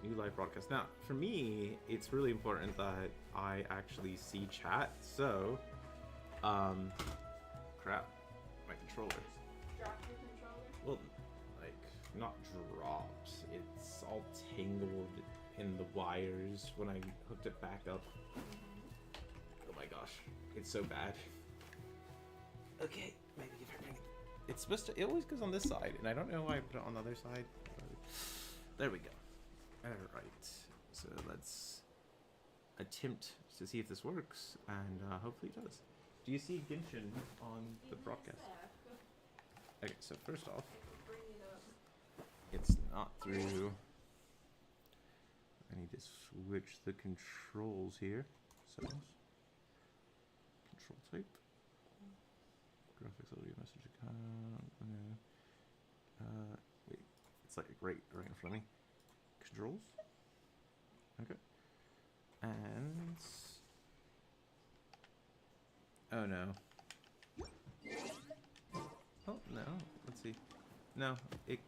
New live broadcast. Now, for me, it's really important that I actually see chat. So, crap, my controller. Drop your controller? Well, like, not dropped. It's all tangled in the wires when I hooked it back up. Oh my gosh, it's so bad. Okay, maybe if I bring it. It's supposed to. It always goes on this side, and I don't know why I put it on the other side. There we go. Alright, so let's attempt to see if this works, and hopefully it does. Do you see Genshin on the broadcast? Okay, so first off, it's not through. I need to switch the controls here. Settings. Control type. Graphics, audio, message account. Wait, it's like right in front of me. Controls. Okay. And oh no. Oh no. Let's see. No, it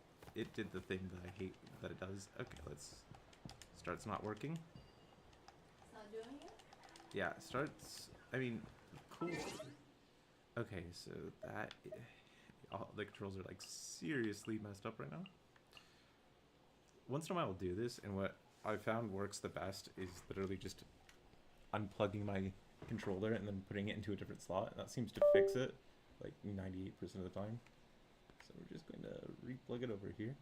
did the thing that I hate that it does. Okay, let's start. It's not working. It's not doing it? Yeah, starts. I mean, cool. Okay, so that all the controls are like seriously messed up right now. Once in a while I'll do this, and what I found works the best is literally just unplugging my controller and then putting it into a different slot, and that seems to fix it like 98% of the time. So we're just going to replug it over here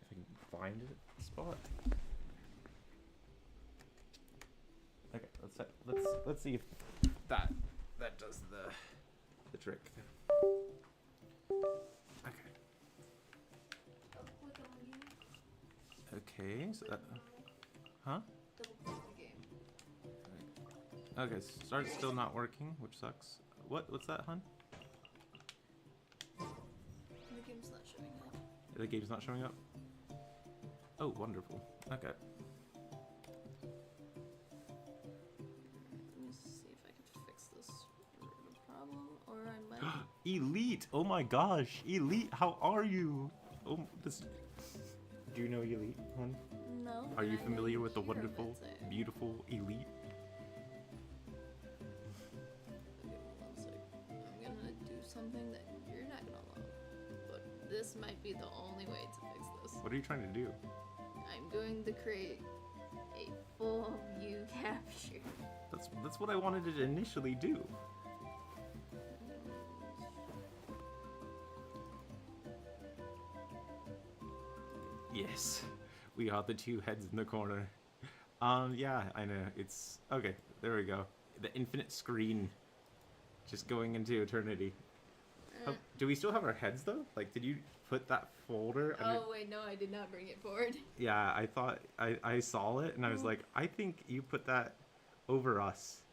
if I can find a spot. Okay, let's see if that does the trick. Okay. Double click on the game. Okay, so that, huh? Double click the game. Okay, start's still not working, which sucks. What's that, hun? The game's not showing up. The game's not showing up? Oh, wonderful. Okay. Let me see if I can fix this problem, or I might. Elite! Oh my gosh! Elite, how are you? Oh, this. Do you know Elite, hun? No. Are you but I familiar know with the hear of wonderful, it. beautiful Elite? Okay, one sec. I'm gonna do something that you're not gonna love, but this might be the only way to fix this. What are you trying to do? I'm going to create a full view capture. That's what I wanted to initially do. Yes, we are the two heads in the corner. Yeah, I know. It's okay. There we go. The infinite screen, just going into eternity. Oh, do we still have our heads though? Like, did you put that folder? Under... Oh wait, no, I did not bring it forward. Yeah, I thought I saw it and I was like, I think you put that over us.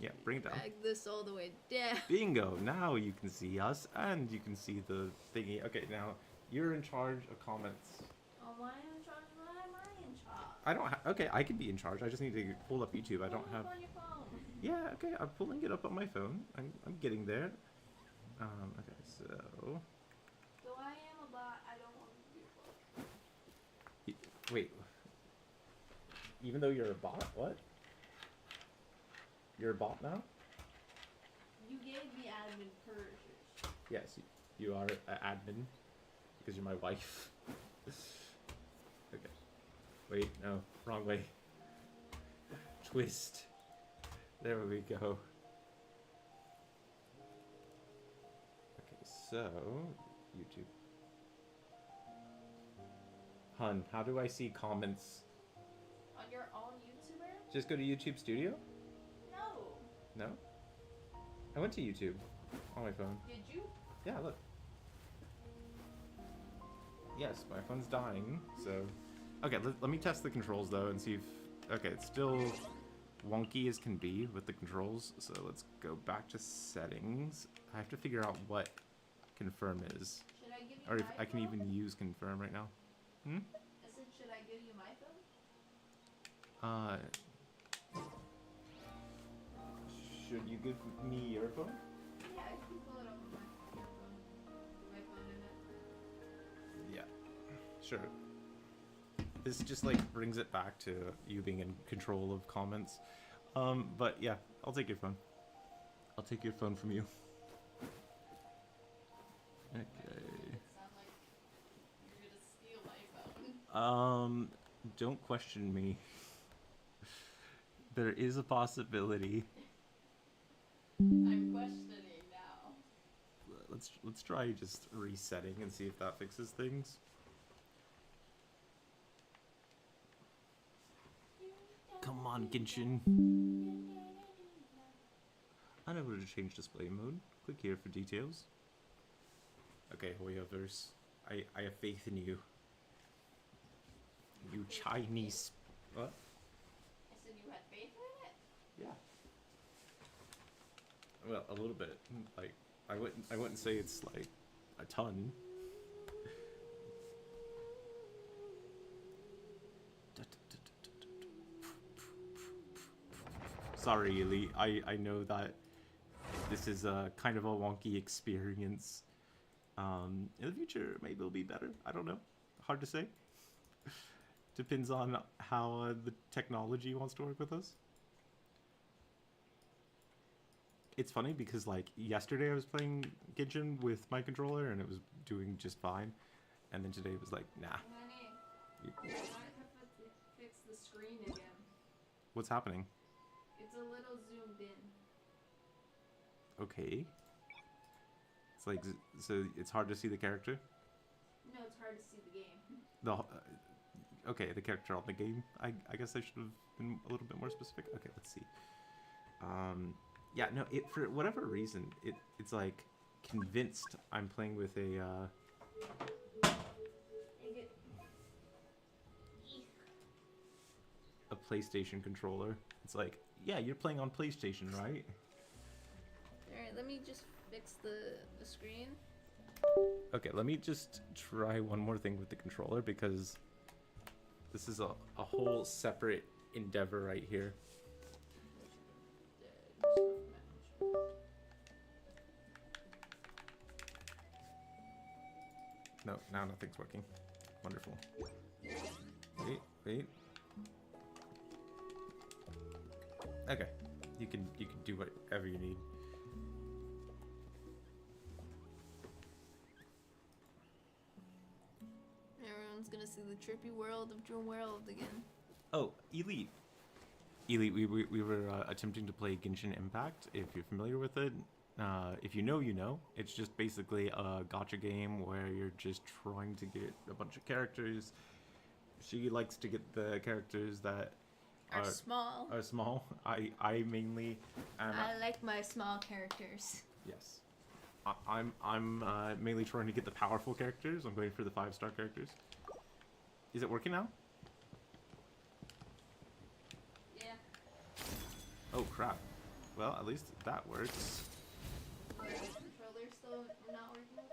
Yeah, bring it down. Drag this all the way down. Bingo! Now you can see us and you can see the thingy. Okay, now you're in charge of comments. Oh, why am I in charge? Why am I in charge? I don't. Okay, I can be in charge. I just need to pull up YouTube. I don't have. On your phone. Yeah. Okay, I'm pulling it up on my phone. I'm getting there. Okay, so. Though I am a bot, I don't want to be a bot. Wait. Even though you're a bot, what? You're a bot now? You gave me admin purchase. Yes, you are an admin because you're my wife. Okay. Wait, no, wrong way. Twist. There we go. Okay, so YouTube. Hun, how do I see comments? On your own YouTuber? Just go to YouTube Studio? No. No? I went to YouTube on my phone. Did you? Yeah, look. Yes, my phone's dying, so... Okay, let me test the controls, though, and see if... Okay, it's still wonky as can be with the controls, so let's go back to settings. I have to figure out what confirm is. Should I give you Or if my I can phone? even use confirm right now. Hmm? I said, should I give you my phone? Should you give me your phone? Yeah, I can pull it up on my phone. My phone in it. Yeah. sure. This just like brings it back to you being in control of comments. But yeah, I'll take your phone. I'll take your phone from you. Okay. It sounds like you're gonna steal my phone. Don't question me. There is a possibility. I'm questioning now. Let's try just resetting and see if that fixes things. Come on, Genshin. Unable to change display mode. Click here for details. Okay, Hoyoverse. I have faith in you. You Chinese. What? I said you had faith in it? Yeah. Well, a little bit. Like, I wouldn't say it's like a ton. Sorry, Elite. I know that this is a kind of a wonky experience. In the future, maybe it'll be better. I don't know. Hard to say. Depends on how the technology wants to work with us. It's funny because like yesterday I was playing Genshin with my controller and it was doing just fine, and then today it was like, nah. Honey, I might have to fix the screen again. What's happening? It's a little zoomed in. Okay. It's like, so it's hard to see the character? No, it's hard to see the game. Okay, the character on the game. I guess I should have been a little bit more specific. Okay, let's see. Yeah, no, for whatever reason, it's like convinced I'm playing with a PlayStation controller. It's like, yeah, you're playing on PlayStation, right? Alright, let me just fix the screen. Okay, let me just try one more thing with the controller because this is a whole separate endeavor right here. No, now nothing's working. Wonderful. Wait. Okay, you can do whatever you need. Everyone's gonna see the trippy world of Dream World again. Oh, Elite, we were attempting to play Genshin Impact. If you're familiar with it, if you know, you know. It's just basically a gacha game where you're just trying to get a bunch of characters. She likes to get the characters that Are small. Are small. I mainly am. I like my small characters. Yes. I'm mainly trying to get the powerful characters. I'm going for the 5-star characters. Is it working now? Yeah. Oh crap. Well, at least that works. Is the controller still not working with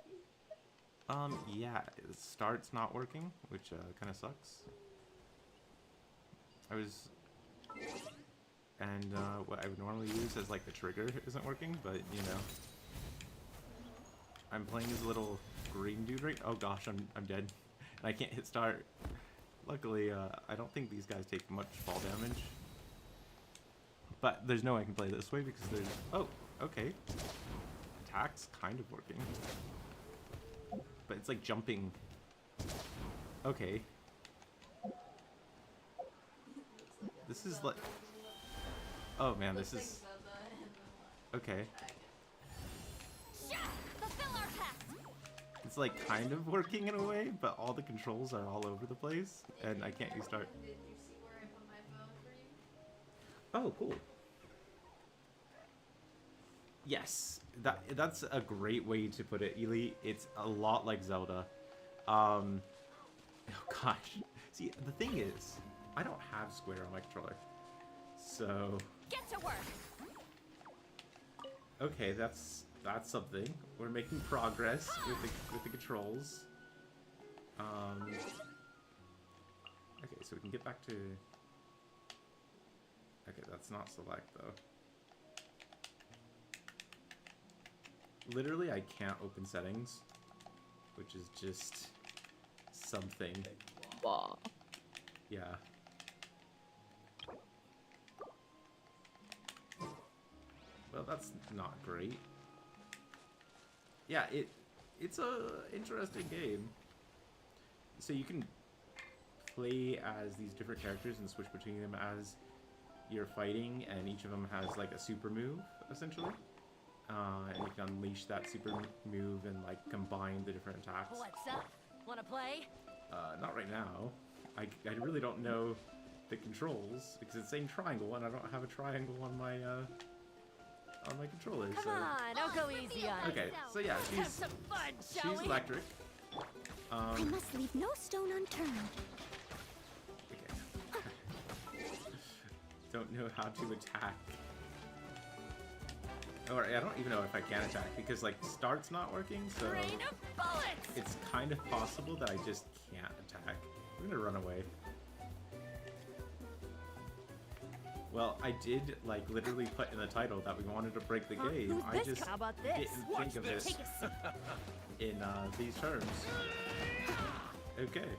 you? Yeah, the start's not working, which kind of sucks. And what I would normally use as like the trigger isn't working, but you know. I'm playing as a little green dude right. Oh gosh, I'm dead. And I can't hit start. Luckily, I don't think these guys take much fall damage. But there's no way I can play this way because there's... Oh, okay. Attack's kind of working. But it's like jumping. Okay. This is like... Oh man, this is... Okay. It's like kind of working in a way, but all the controls are all over the place, and I can't use start. Did you see where I put my phone for you? Oh, cool. Yes, that's a great way to put it, Elite. It's a lot like Zelda. Oh gosh. See, the thing is, I don't have Square on my controller, so. Get to work. Okay, that's something. We're making progress with the controls. Okay, so we can get back to... Okay, that's not select though. Literally, I can't open settings, which is just something. Wow. Yeah. Well, that's not great. Yeah, it's a interesting game. So you can play as these different characters and switch between them as you're fighting, and each of them has like a super move, essentially. And you can unleash that super move and like combine the different attacks. What's up? Wanna play? Not right now. I really don't know the controls because it's saying triangle and I don't have a triangle on my controller. Come so. on, I'll go easy on Okay, myself. so yeah, Have some fun, shall she's we? electric. I must leave no stone unturned. Okay. Don't know how to attack. Or I don't even know if I can attack because like start's not working, so Rain of bullets! it's kind of possible that I just can't attack. I'm gonna run away. Well, I did like literally put in the title that we wanted to break the game. Who's I this? just How about this? didn't Watch think of this. this Take a seat. in these terms. Okay.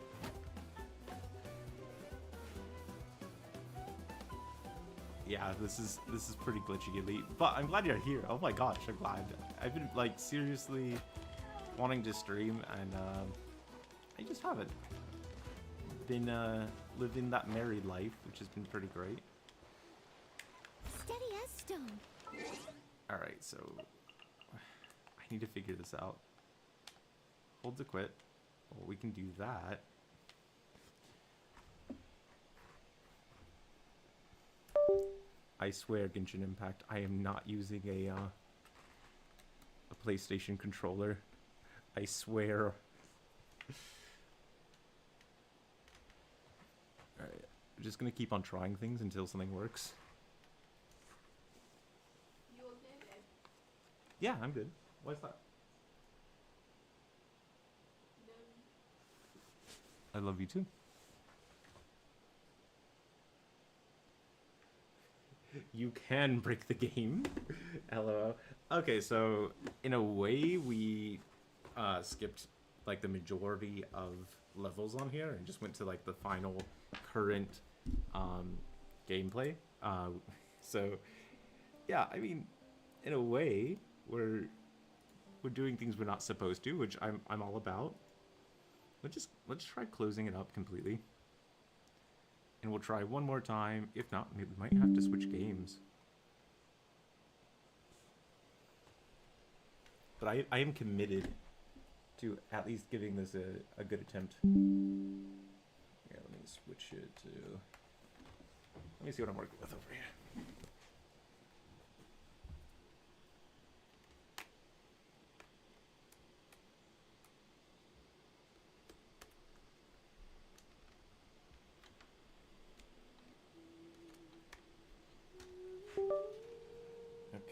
Yeah, this is pretty glitchy, Elite. But I'm glad you're here. Oh my gosh, I'm glad. I've been like seriously wanting to stream, and I just haven't been living that married life, which has been pretty great. Steady as stone. All right, so I need to figure this out. Hold to quit. Well, we can do that. I swear, Genshin Impact, I am not using a PlayStation controller. I swear. Alright, I'm just gonna keep on trying things until something works. You okay, babe? Yeah, I'm good. Why's that? I love you too. You can break the game. LOL. Okay, so in a way we skipped like the majority of levels on here and just went to like the final current gameplay. So yeah, I mean, in a way we're doing things we're not supposed to, which I'm all about. Let's try closing it up completely. And we'll try one more time. If not, maybe we might have to switch games. But I am committed to at least giving this a good attempt. Yeah, let me switch it to... Let me see what I'm working with over here.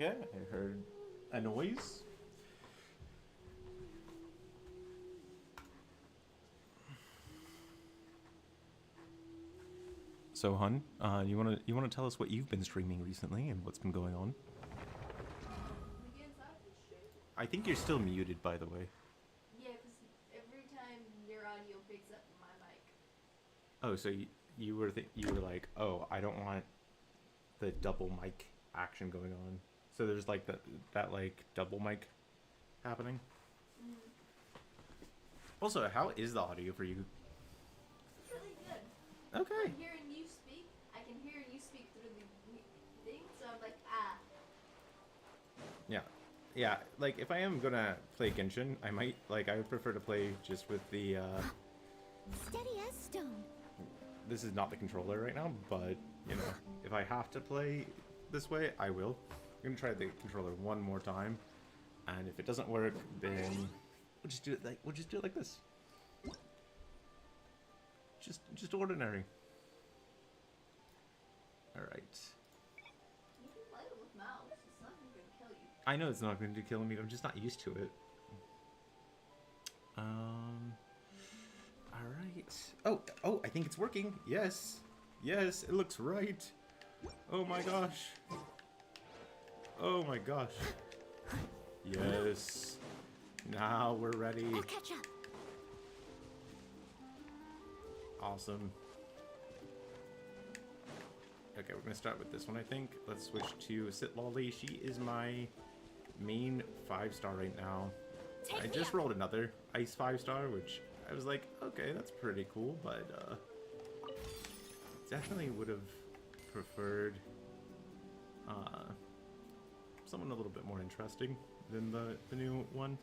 Okay, I heard a noise. So, hun, you wanna tell us what you've been streaming recently and what's been going on? I think you're still muted, by the way. Yeah, because every time your audio picks up my mic. Oh, so you were like, oh, I don't want the double mic action going on. So there's like that like double mic happening. Mm-hmm. Also, how is the audio for you? Really good. Okay. I'm hearing you speak. I can hear you speak through the thing, so I'm like, ah. Yeah. Like if I am gonna play Genshin, I would prefer to play just with the. Steady as stone. This is not the controller right now, but you know, if I have to play this way, I will. I'm gonna try the controller one more time, and if it doesn't work, then we'll just do it like this. Just ordinary. All right. You can play it with mouse. It's not even gonna kill you. I know it's not going to kill me. I'm just not used to it. All right. Oh, I think it's working. Yes, it looks right. Oh my gosh. Oh my gosh. Yes. Now we're ready. I'll catch up. Awesome. Okay, we're gonna start with this one, I think. Let's switch to Sit Lolly. She is my main 5-star right now. I just rolled another Ice 5-star, which I was like, okay, that's pretty cool, but definitely would have preferred someone a little bit more interesting than the new one.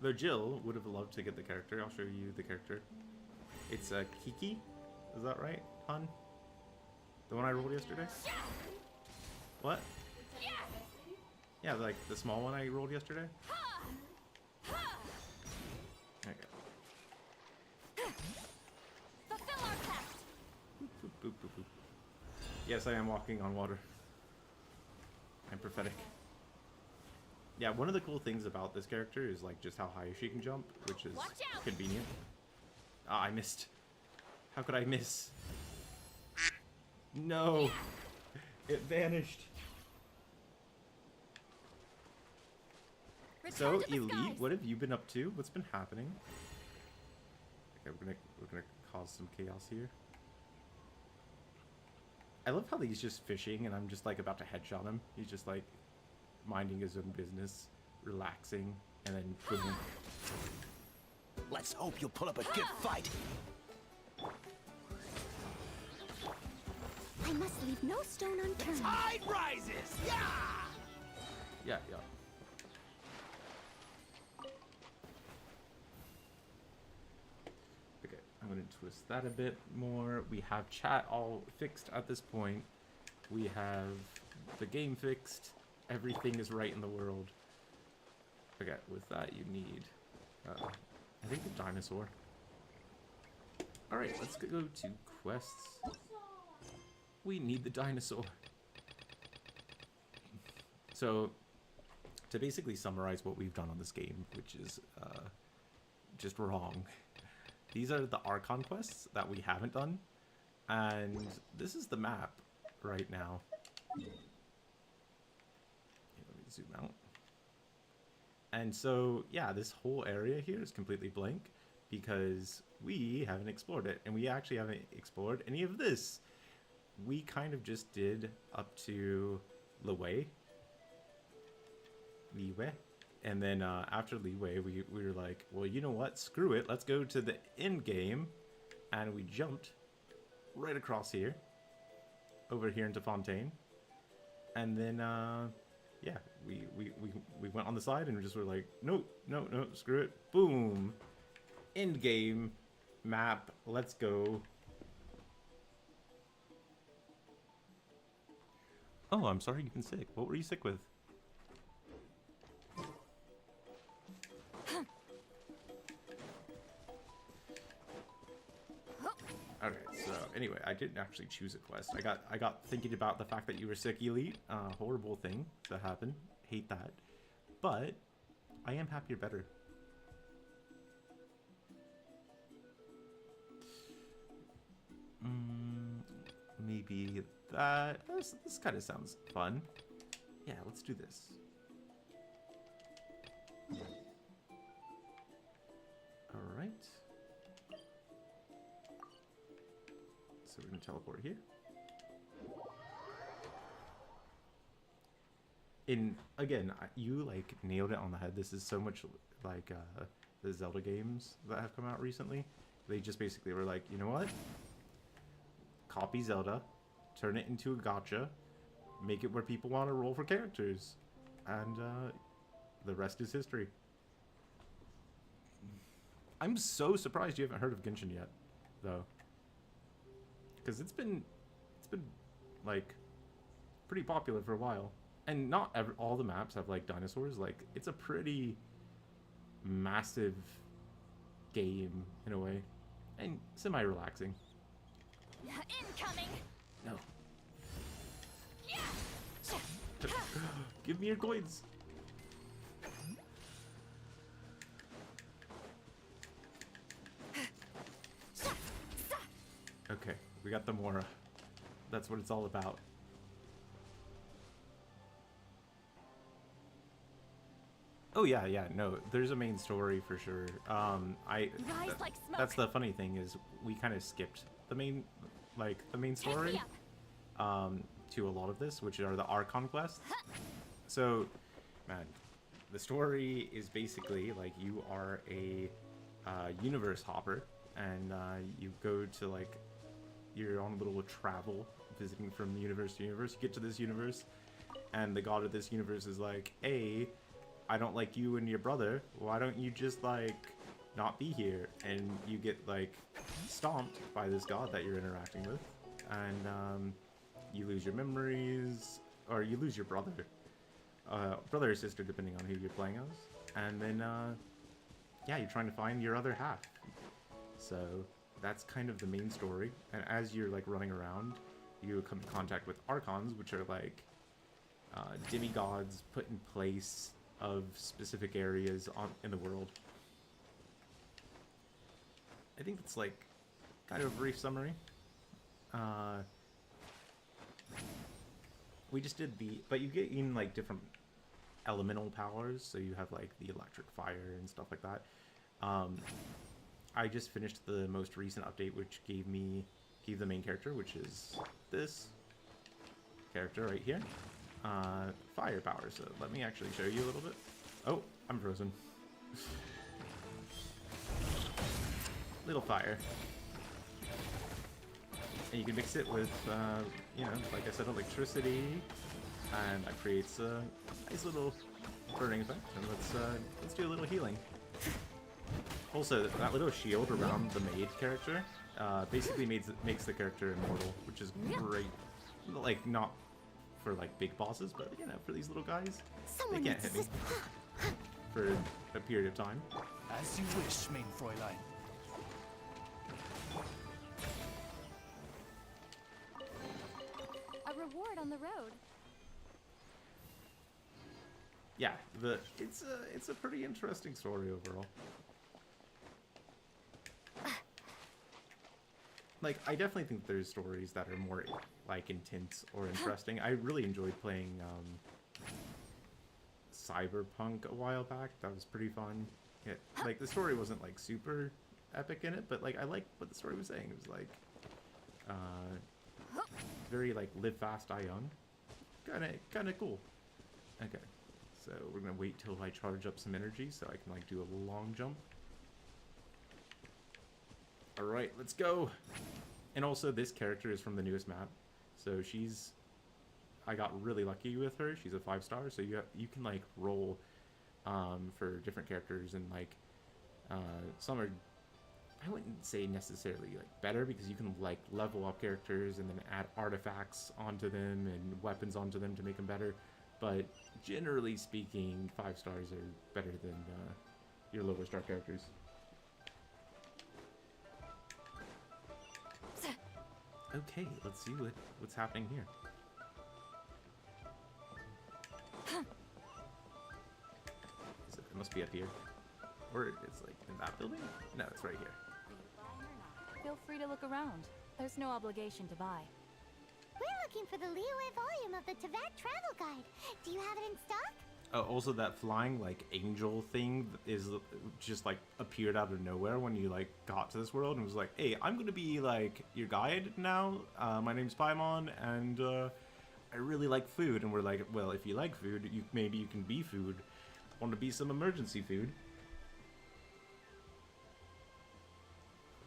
Though Jill would have loved to get the character. I'll show you the character. It's Kiki. Is that right, hon? The one I rolled yesterday? What? Yeah, like the small one I rolled yesterday? Okay. Fulfill our pact. Boop, boop, boop, boop. Yes, I am walking on water. I'm prophetic. Yeah, one of the cool things about this character is like just how high she can jump, which is convenient. Ah, I missed. How could I miss? No! It vanished. Return So, to the Elite, skies. what have you been up to? What's been happening? Okay, we're gonna cause some chaos here. I love how he's just fishing and I'm just like about to headshot him. He's just like minding his own business, relaxing, and then boom. Let's hope you'll put up a good fight. I must leave no stone unturned. Tide rises! Yeah! Yeah, yeah. Okay, I'm gonna twist that a bit more. We have chat all fixed at this point. We have the game fixed. Everything is right in the world. Okay, with that you need, I think the dinosaur. Alright, let's go to quests. We need the dinosaur. So, to basically summarize what we've done on this game, which is just wrong. These are the Archon quests that we haven't done, and this is the map right now. Okay, let me zoom out. And so, yeah, this whole area here is completely blank because we haven't explored it, and we actually haven't explored any of this. We kind of just did up to Leeway. And then after Leeway, we were like, well, you know what? Screw it. Let's go to the end game. And we jumped right across here. Over here into Fontaine. And then, yeah, we went on the side and we just were like, no, no, no, screw it. Boom. End game. Map. Let's go. Oh, I'm sorry you've been sick. What were you sick with? Okay, so anyway, I didn't actually choose a quest. I got thinking about the fact that you were sick, Elite. Horrible thing to happen. Hate that. But I am happier, better. Maybe that. This kind of sounds fun. Yeah, let's do this. All right. So we're gonna teleport here. Again, you like nailed it on the head. This is so much like the Zelda games that have come out recently. They just basically were like, you know what? Copy Zelda, turn it into a gacha, make it where people want to roll for characters, and the rest is history. I'm so surprised you haven't heard of Genshin yet, though. Because it's been like pretty popular for a while, and not all the maps have like dinosaurs. Like it's a pretty massive game in a way, and semi-relaxing. Incoming. No. Give me your coins. Okay, we got the Mora. That's what it's all about. Oh yeah, yeah. No, there's a main story for sure. Rise like smoke. That's the funny thing is we kind of skipped the main, the main Take story, me up. to a lot of this, which are the Archon quests. So, man, the story is basically like you are a universe hopper, and you go to like you're on a little travel, visiting from universe to universe. You get to this universe, and the god of this universe is like, "Hey, I don't like you and your brother. Why don't you just like not be here?" And you get like stomped by this god that you're interacting with, and you lose your memories, or you lose your brother, brother or sister, depending on who you're playing as. And then yeah, you're trying to find your other half. So that's kind of the main story. And as you're like running around, you come in contact with archons, which are like demigods put in place of specific areas in the world. I think it's like kind of a brief summary. We just did but you get in like different elemental powers, so you have like the electric, fire, and stuff like that. I just finished the most recent update, which gave the main character, which is this character right here, fire power. So let me actually show you a little bit. Oh, I'm frozen. Little fire. And you can mix it with, you know, like I said, electricity, and that creates a nice little burning effect. And let's do a little healing. Also, that little shield around the maid character basically makes the character immortal, which is great. Like, not for like big bosses, but you know, for these little guys, Someone they can't hit me for a period of time. As you wish, mein Fräulein. A reward on the road. Yeah, it's a pretty interesting story overall. Like, I definitely think there's stories that are more like intense or interesting. I really enjoyed playing Cyberpunk a while back. That was pretty fun. Like, the story wasn't like super epic in it, but like I liked what the story was saying. It was like very like live fast, die young. Kind of cool. Okay, so we're gonna wait till I charge up some energy so I can like do a long jump. All right, let's go. And also, this character is from the newest map, so I got really lucky with her. She's a 5-star, so you can like roll for different characters, and like some are, I wouldn't say necessarily like better, because you can like level up characters and then add artifacts onto them and weapons onto them to make them better. But generally speaking, 5 stars are better than your lower star characters. Okay, let's see what's happening here. So it must be up here. Or it's like in that building? No, it's right here. Feel free to look around. There's no obligation to buy. We're looking for the Liyue volume of the Teyvat travel guide. Do you have it in stock? Also, that flying like angel thing is just like appeared out of nowhere when you like got to this world and was like, "Hey, I'm gonna be like your guide now. My name's Paimon, and I really like food." And we're like, "Well, if you like food, maybe you can be food. Want to be some emergency food?"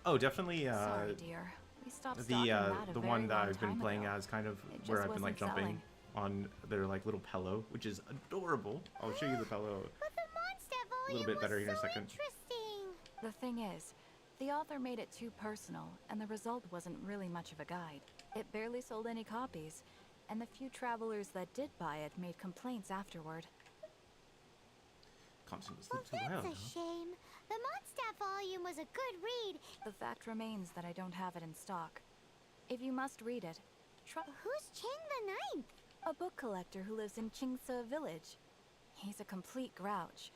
Oh, definitely. Sorry, dear. We stopped stocking that a the very one that long I've been time playing ago. as, kind of It where just I've been like wasn't jumping selling. on their like little pillow, which is adorable. I'll show you the pillow. But the Mondstadt volume A little bit better was here in a so second. interesting. The thing is, the author made it too personal, and the result wasn't really much of a guide. It barely sold any copies, and the few travelers that did buy it made complaints afterward. Content was Well, too that's loud. a shame. The Mondstadt volume was a good read. The fact remains that I don't have it in stock. If you must read it, try Who's Ching the Ninth? a book collector who lives in Chingsa village. He's a complete grouch,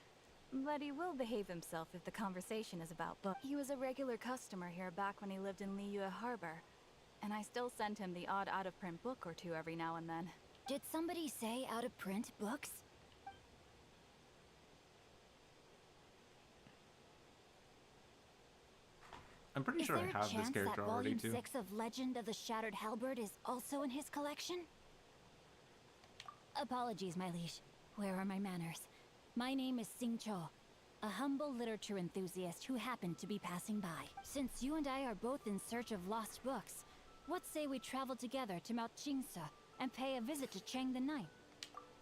but he will behave himself if the conversation is about books. He was a regular customer here back when he lived in Liyue Harbor, and I still send him the odd out-of-print book or two every now and then. Did somebody say out of print books? I'm pretty Is sure there I a have this chance character that already Volume too. 6 of Legend of the Shattered Halberd is also in his collection? Apologies, my liege. Where are my manners? My name is Sing Cho, a humble literature enthusiast who happened to be passing by. Since you and I are both in search of lost books, what say we travel together to Mount Jingsa and pay a visit to Chang the Ninth?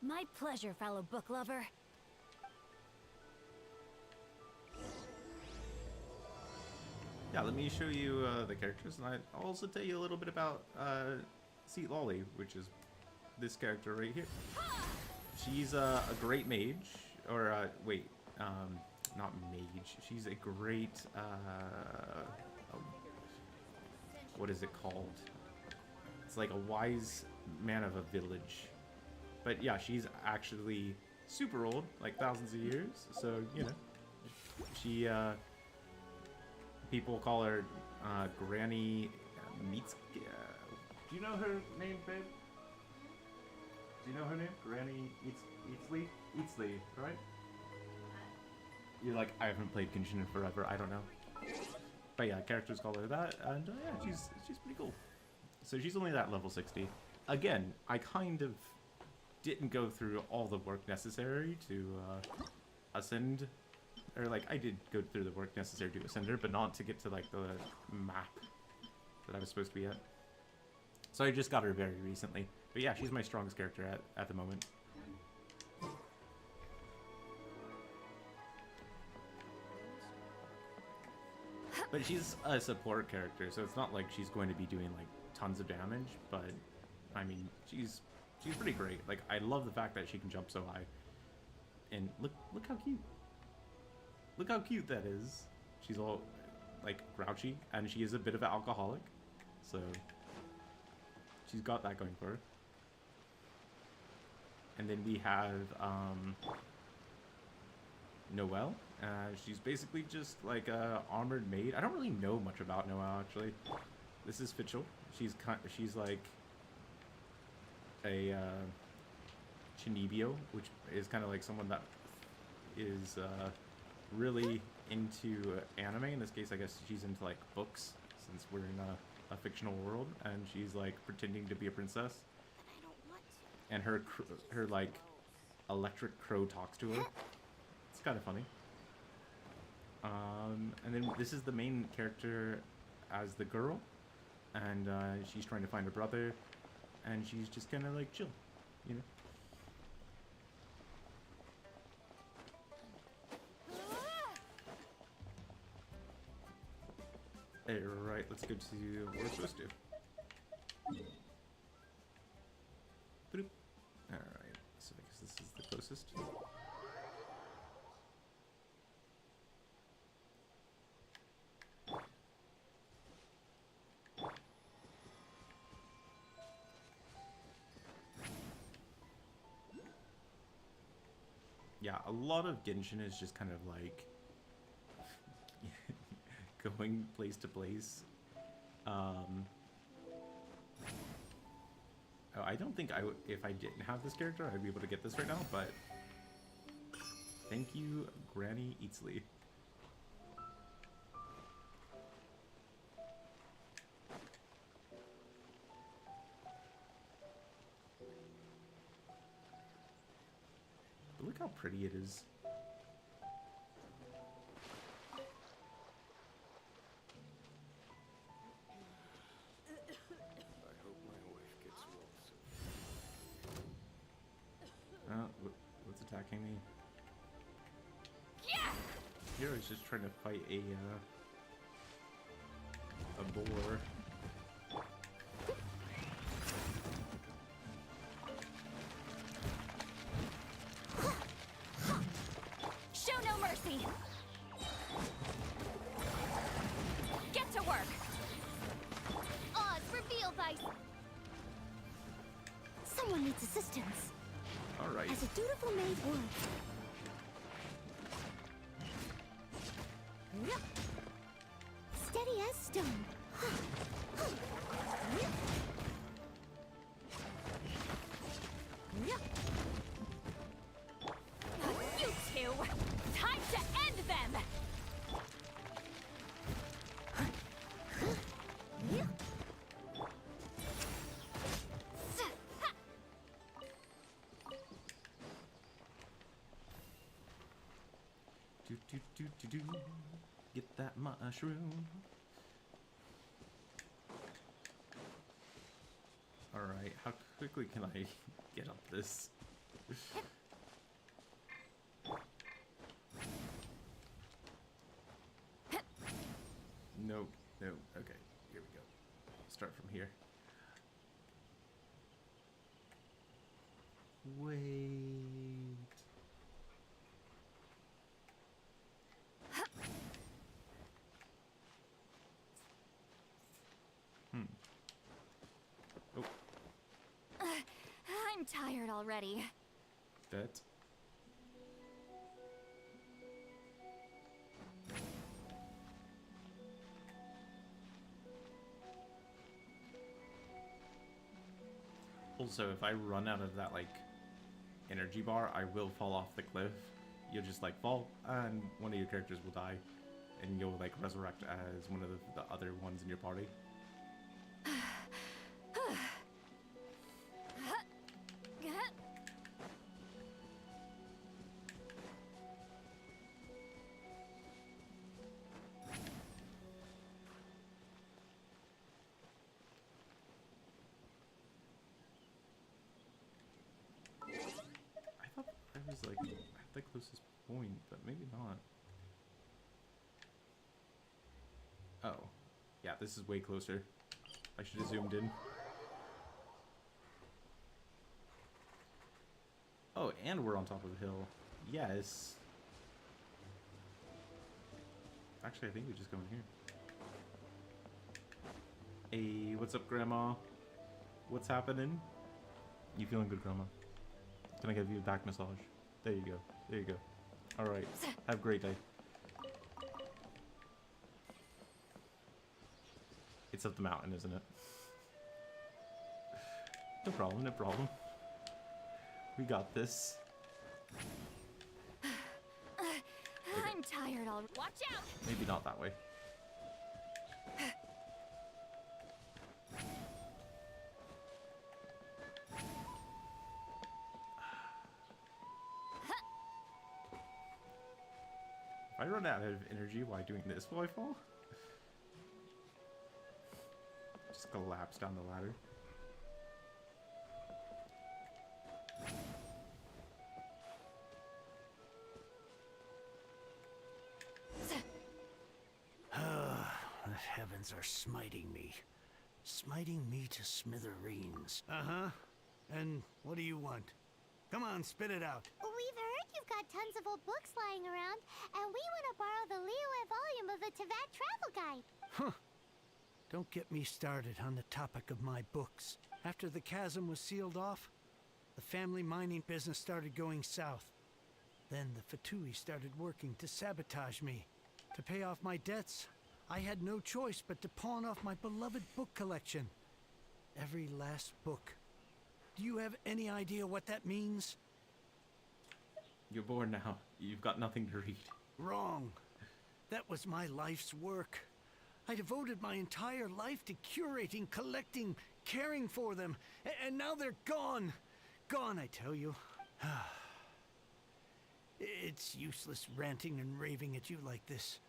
My pleasure, fellow book lover. Yeah, let me show you the characters, and I'll also tell you a little bit about Seat Lolly, which is this character right here. She's a great mage, or wait, not mage. She's a great what is it called? It's like a wise man of a village. But yeah, she's actually super old, like thousands of years. So you know, she people call her Granny Meets. Do you know her name, babe? Do you know her name? Granny Eatsley, right? You're like, I haven't played Genshin in forever. I don't know. But yeah, characters call her that, and yeah, she's pretty cool. So she's only that level 60. Again, I kind of didn't go through all the work necessary to ascend, or like I did go through the work necessary to ascend her, but not to get to like the map that I was supposed to be at. So I just got her very recently. But yeah, she's my strongest character at the moment. But she's a support character, so it's not like she's going to be doing like tons of damage, but I mean, she's pretty great. Like, I love the fact that she can jump so high. And look how cute. Look how cute that is. She's all like grouchy, and she is a bit of an alcoholic. So she's got that going for her. And then we have Noelle. She's basically just like a armored maid. I don't really know much about Noelle actually. This is Fitchel. She's like a Chinibio, which is kind of like someone that is really into anime. In this case, I guess she's into like books, since we're in a fictional world, and she's like pretending to be a princess. And her like electric crow talks to her. It's kind of funny. And then this is the main character as the girl, and she's trying to find her brother, and she's just kind of like chill, you know. Alright, let's go to what we're supposed to do. Boop. Alright, so I guess this is the closest. Yeah, a lot of Genshin is just kind of like going place to place. Oh, I don't think I would, if I didn't have this character, I'd be able to get this right now, but thank you, Granny Eatsley. But look how pretty it is. What's attacking me? Hero's just trying to fight a boar. Show no mercy! Get to work! Oz, reveal thyself! Someone needs assistance. All right. As a dutiful maid would. Steady as stone. You two! Time to end them! Do. Get that mushroom. Alright, how quickly can I get up this? No, no, okay, here we go. Start from here. Wait. Oh, I'm tired already. that. Also, if I run out of that, like, energy bar, I will fall off the cliff. You'll just, like, fall, and one of your characters will die. And you'll, like, resurrect as one of the other ones in your party. I thought I was, like, at the closest point, but maybe not. Oh. Yeah, this is way closer. I should have zoomed in. Oh, and we're on top of a hill. Yes. Actually, I think we just go in here. Hey, what's up, Grandma? What's happening? You feeling good, Grandma? Can I give you a back massage? There you go. There you go. Alright. Have a great day. It's up the mountain, isn't it? No problem, no problem. We got this. I'm tired already. Watch out! Maybe not that way. If I run out of energy while doing this, will I fall? Just collapse down the ladder. The heavens are smiting me. Smiting me to smithereens. Uh-huh. And what do you want? Come on, spit it out. We've heard you've got tons of old books lying around, and we want to borrow the Liyue volume of the Teyvat Travel Guide. Huh. Don't get me started on the topic of my books. After the chasm was sealed off, the family mining business started going south. Then the Fatui started working to sabotage me. To pay off my debts, I had no choice but to pawn off my beloved book collection. Every last book. Do you have any idea what that means? You're bored now. You've got nothing to read. Wrong. That was my life's work. I devoted my entire life to curating, collecting, caring for them. And now they're gone. Gone, I tell you. It's useless ranting and raving at you like this.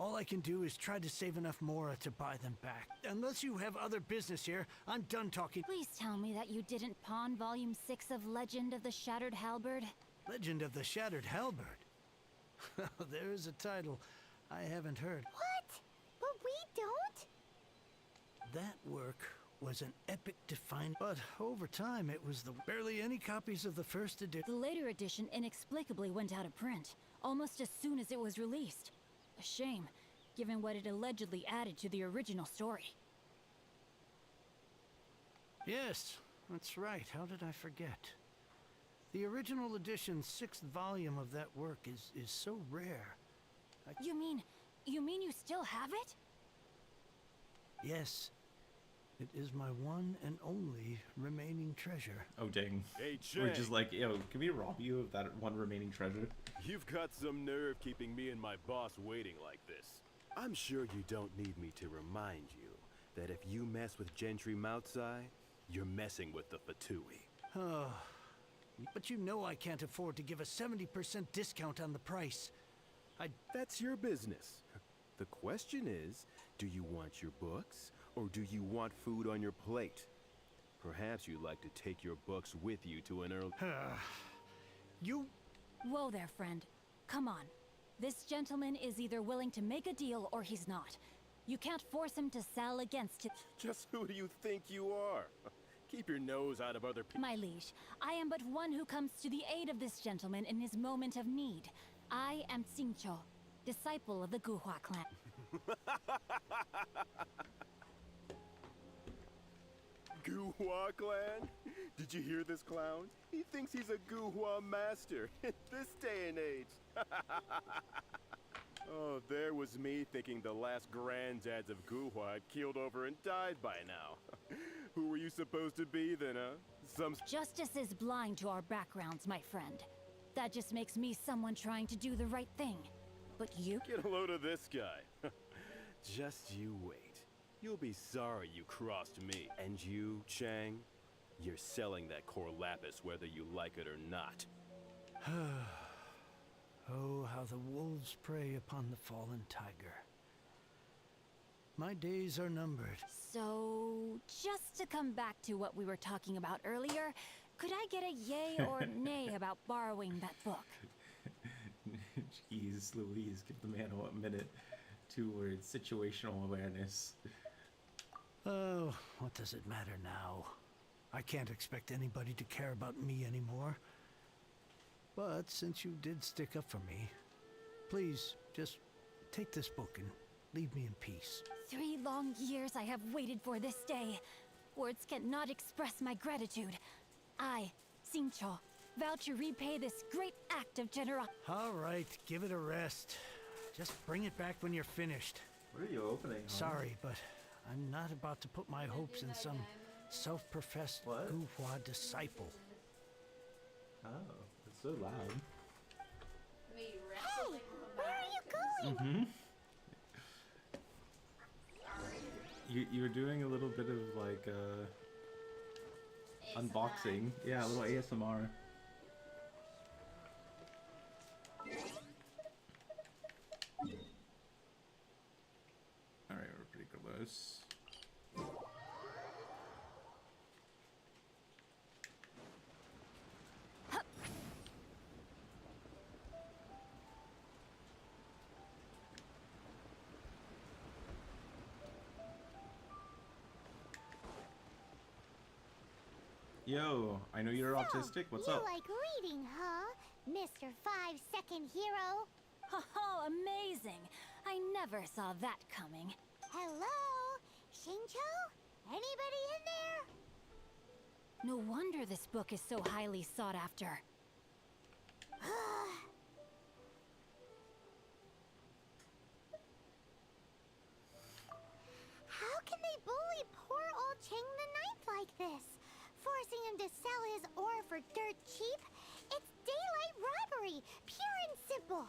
All I can do is try to save enough Mora to buy them back. Unless you have other business here, I'm done talking. Please tell me that you didn't pawn Volume 6 of Legend of the Shattered Halberd. Legend of the Shattered Halberd. There's a title I haven't heard. What? But we don't? That work was an epic defining, but over time it was barely any copies of the first edition. The later edition inexplicably went out of print, almost as soon as it was released. A shame, given what it allegedly added to the original story. Yes, that's right. How did I forget? The original edition's 6th volume of that work is so rare. You mean you still have it? Yes. It is my one and only remaining treasure. Oh, dang. Hey, We're Chang, just like, yo, can we rob you of that one remaining treasure? you've got some nerve keeping me and my boss waiting like this. I'm sure you don't need me to remind you that if you mess with Gentry Moutsai, you're messing with the Fatui. Oh, but you know I can't afford to give a 70% discount on the price. That's your business. The question is, do you want your books, or do you want food on your plate? Perhaps you'd like to take your books with you to an early... You... Whoa there, friend. Come on. This gentleman is either willing to make a deal or he's not. You can't force him to sell against it. Just who do you think you are? Keep your nose out of other people's... My liege, I am but one who comes to the aid of this gentleman in his moment of need. I am Xingqiu, disciple of the Guhua clan. Guhua clan? Did you hear this clown? He thinks he's a Guhua master in this day and age. Oh, there was me thinking the last granddads of Guhua had keeled over and died by now. Who were you supposed to be then, huh? Some... Justice is blind to our backgrounds, my friend. That just makes me someone trying to do the right thing. But you? Get a load of this guy. Just you wait. You'll be sorry you crossed me. And you, Chang, you're selling that core lapis whether you like it or not. Oh, how the wolves prey upon the fallen tiger. My days are numbered. So, just to come back to what we were talking about earlier, could I get a yay or nay about borrowing that book? Jeez Louise, give the man a minute. 2 words, situational awareness. Oh, what does it matter now? I can't expect anybody to care about me anymore. But since you did stick up for me, please, just take this book and leave me in peace. 3 long years I have waited for this day. Words cannot express my gratitude. I, Xingqiu, vow to repay this great act of generosity. All right, give it a rest. Just bring it back when you're finished. What are you opening? Sorry, but I'm not about to put my hopes in some self-professed What? Guhua disciple. Oh, it's so loud. Wait, Hey, where are you going? You were doing a little bit of like unboxing. Yeah, a little ASMR. Alright, we're pretty close. Yo, I know you're autistic. What's you up? like reading, huh? Mr. 5-second hero? Oh, amazing! I never saw that coming. Hello? Xingqiu? Anybody in there? No wonder this book is so highly sought after. How can they bully poor old Chang the Ninth like this? Forcing him to sell his ore for dirt cheap? It's daylight robbery, pure and simple.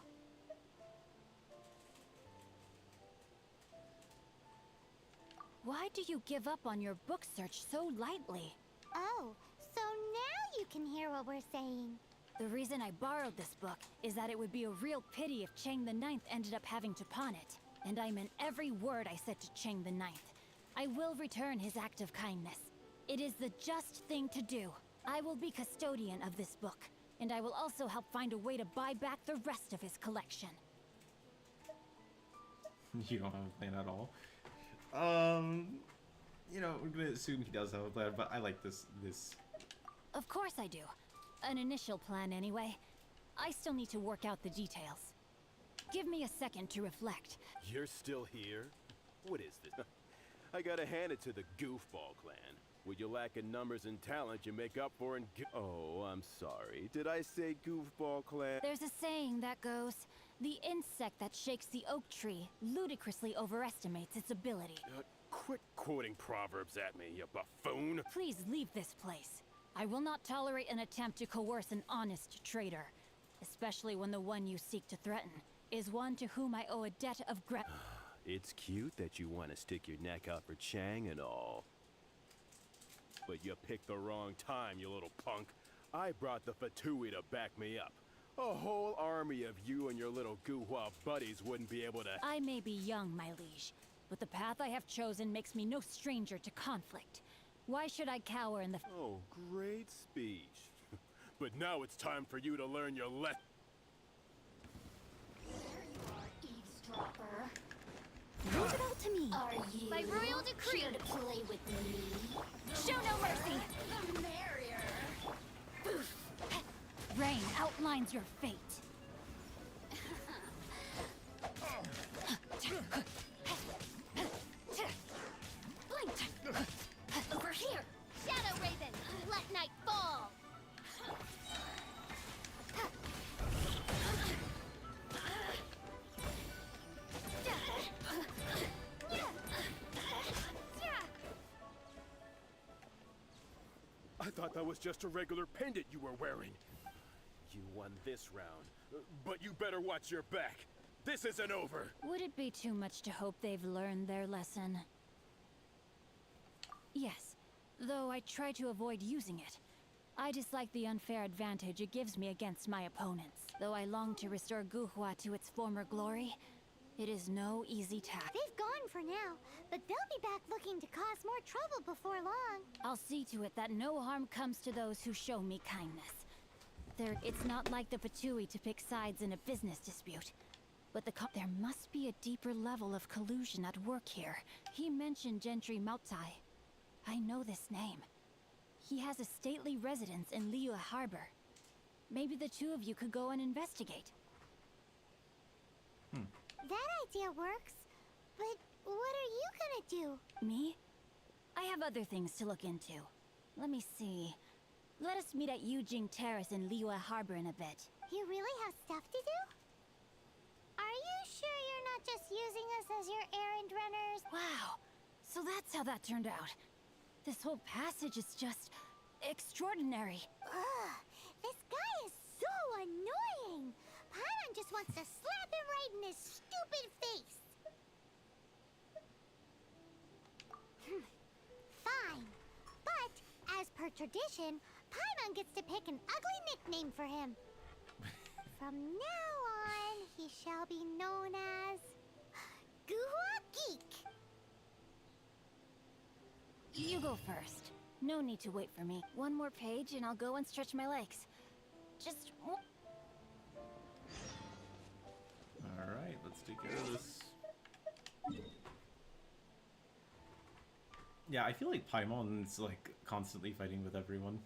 Why do you give up on your book search so lightly? Oh, so now you can hear what we're saying. The reason I borrowed this book is that it would be a real pity if Chang the Ninth ended up having to pawn it. And I meant every word I said to Chang the Ninth. I will return his act of kindness. It is the just thing to do. I will be custodian of this book, and I will also help find a way to buy back the rest of his collection. You don't have a plan at all. You know, we're gonna assume he does have a plan, but I like this. Of course I do. An initial plan, anyway. I still need to work out the details. Give me a second to reflect. You're still here? What is this? I gotta hand it to the Goofball clan. What you lack in numbers and talent, you make up for in Oh, I'm sorry. Did I say Goofball clan? There's a saying that goes, the insect that shakes the oak tree ludicrously overestimates its ability. Quit quoting proverbs at me, you buffoon! Please leave this place. I will not tolerate an attempt to coerce an honest trader, especially when the one you seek to threaten is one to whom I owe a debt of gratitude. It's cute that you want to stick your neck out for Chang and all. But you picked the wrong time, you little punk. I brought the Fatui to back me up. A whole army of you and your little Guhua buddies wouldn't be able to... I may be young, my liege, but the path I have chosen makes me no stranger to conflict. Why should I cower in the... Oh, great speech. But now it's time for you to learn your lesson. Eavesdropper. Leave it all to me. Are you By royal decree. here to play with me? Show no mercy. The merrier. Rain outlines your fate. Over here. Shadow Raven. Let night fall. I thought that was just a regular pendant you were wearing. You won this round, but you better watch your back. This isn't over. Would it be too much to hope they've learned their lesson? Yes, though I try to avoid using it. I dislike the unfair advantage it gives me against my opponents. Though I long to restore Guhua to its former glory, it is no easy task. They've gone for now, but they'll be back looking to cause more trouble before long. I'll see to it that no harm comes to those who show me kindness. It's not like the Patui to pick sides in a business dispute. But there must be a deeper level of collusion at work here. He mentioned Gentry Maotai. I know this name. He has a stately residence in Liyue Harbor. Maybe the two of you could go and investigate. That idea works, but what are you gonna do? Me? I have other things to look into. Let me see. Let us meet at Yujing Terrace in Liyue Harbor in a bit. You really have stuff to do? Are you sure you're not just using us as your errand runners? Wow. So that's how that turned out. This whole passage is just... extraordinary. Ugh, this guy is so annoying! Paimon just wants to slap him right in his stupid face! Fine. But, as per tradition, Paimon gets to pick an ugly nickname for him. From now on, he shall be known as... Guhua Geek! You go first. No need to wait for me. One more page and I'll go and stretch my legs. Just... Alright, let's take care of this. Yeah, I feel like Paimon's like constantly fighting with everyone.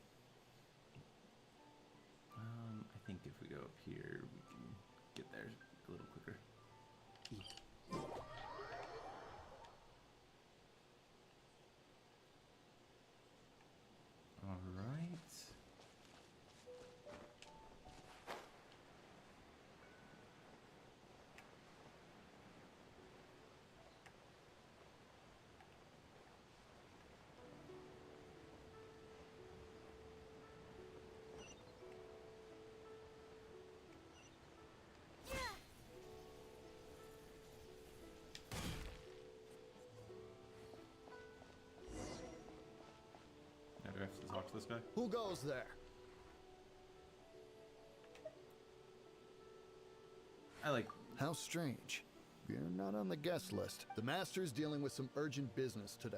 I think if we go up here, we can get there a little quicker. Alright. Now do I have to talk to this guy? Who goes there? I like... How strange. You're not on the guest list. The Master's dealing with some urgent business today.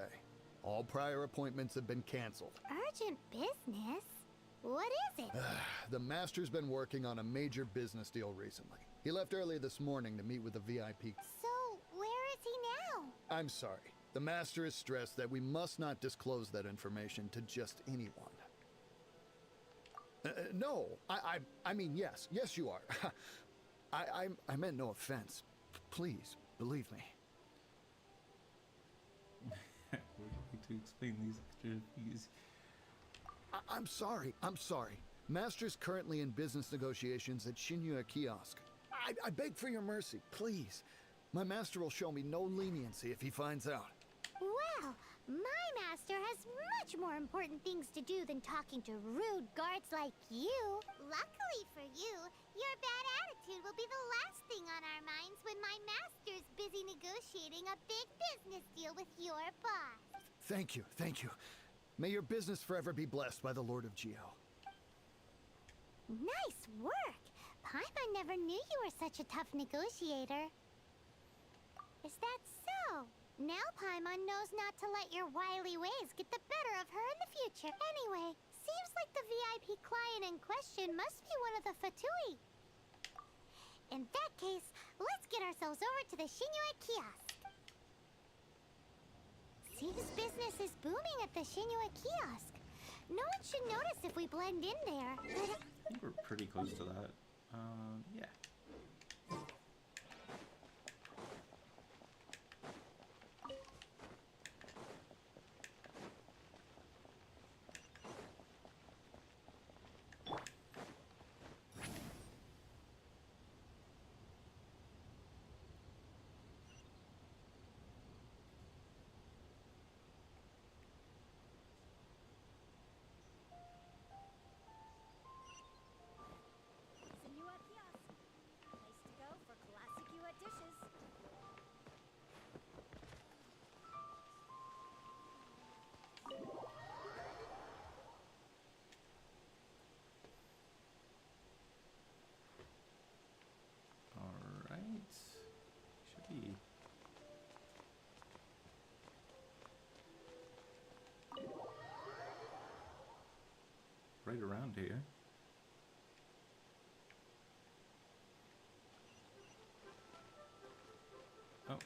All prior appointments have been canceled. Urgent business? What is it? The Master's been working on a major business deal recently. He left early this morning to meet with a VIP. So, where is he now? I'm sorry. The Master is stressed that we must not disclose that information to just anyone. No, I mean, yes. Yes, you are. I meant no offense. Please, believe me. We're going to explain these extra fees. I'm sorry. Master's currently in business negotiations at Shinya Kiosk. I beg for your mercy, please. My master will show me no leniency if he finds out. Well, my master has much more important things to do than talking to rude guards like you. Luckily for you, your bad attitude will be the last thing on our minds when my master's busy negotiating a big business deal with your boss. Thank you. May your business forever be blessed by the Lord of Geo. Nice work! Paimon never knew you were such a tough negotiator. Is that so? Now Paimon knows not to let your wily ways get the better of her in the future. Anyway, seems like the VIP client in question must be one of the Fatui. In that case, let's get ourselves over to the Shinua kiosk. Seems business is booming at the Shinua kiosk. No one should notice if we blend in there. I think we're pretty close to that. Yeah. Senua Kiosk. Place to go for classic Yua dishes. Alright. Should be. Right around here. Oh.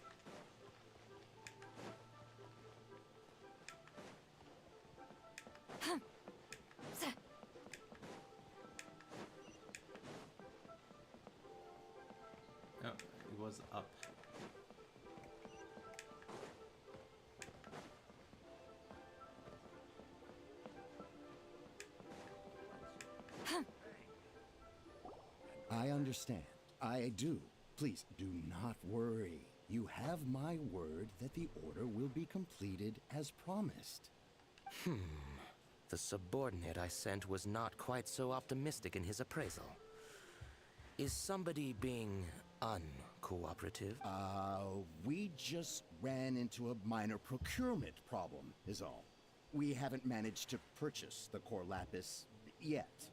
Oh, it was up. I understand. I do. Please do not worry. You have my word that the order will be completed as promised. The subordinate I sent was not quite so optimistic in his appraisal. Is somebody being uncooperative? We just ran into a minor procurement problem, is all. We haven't managed to purchase the core lapis yet.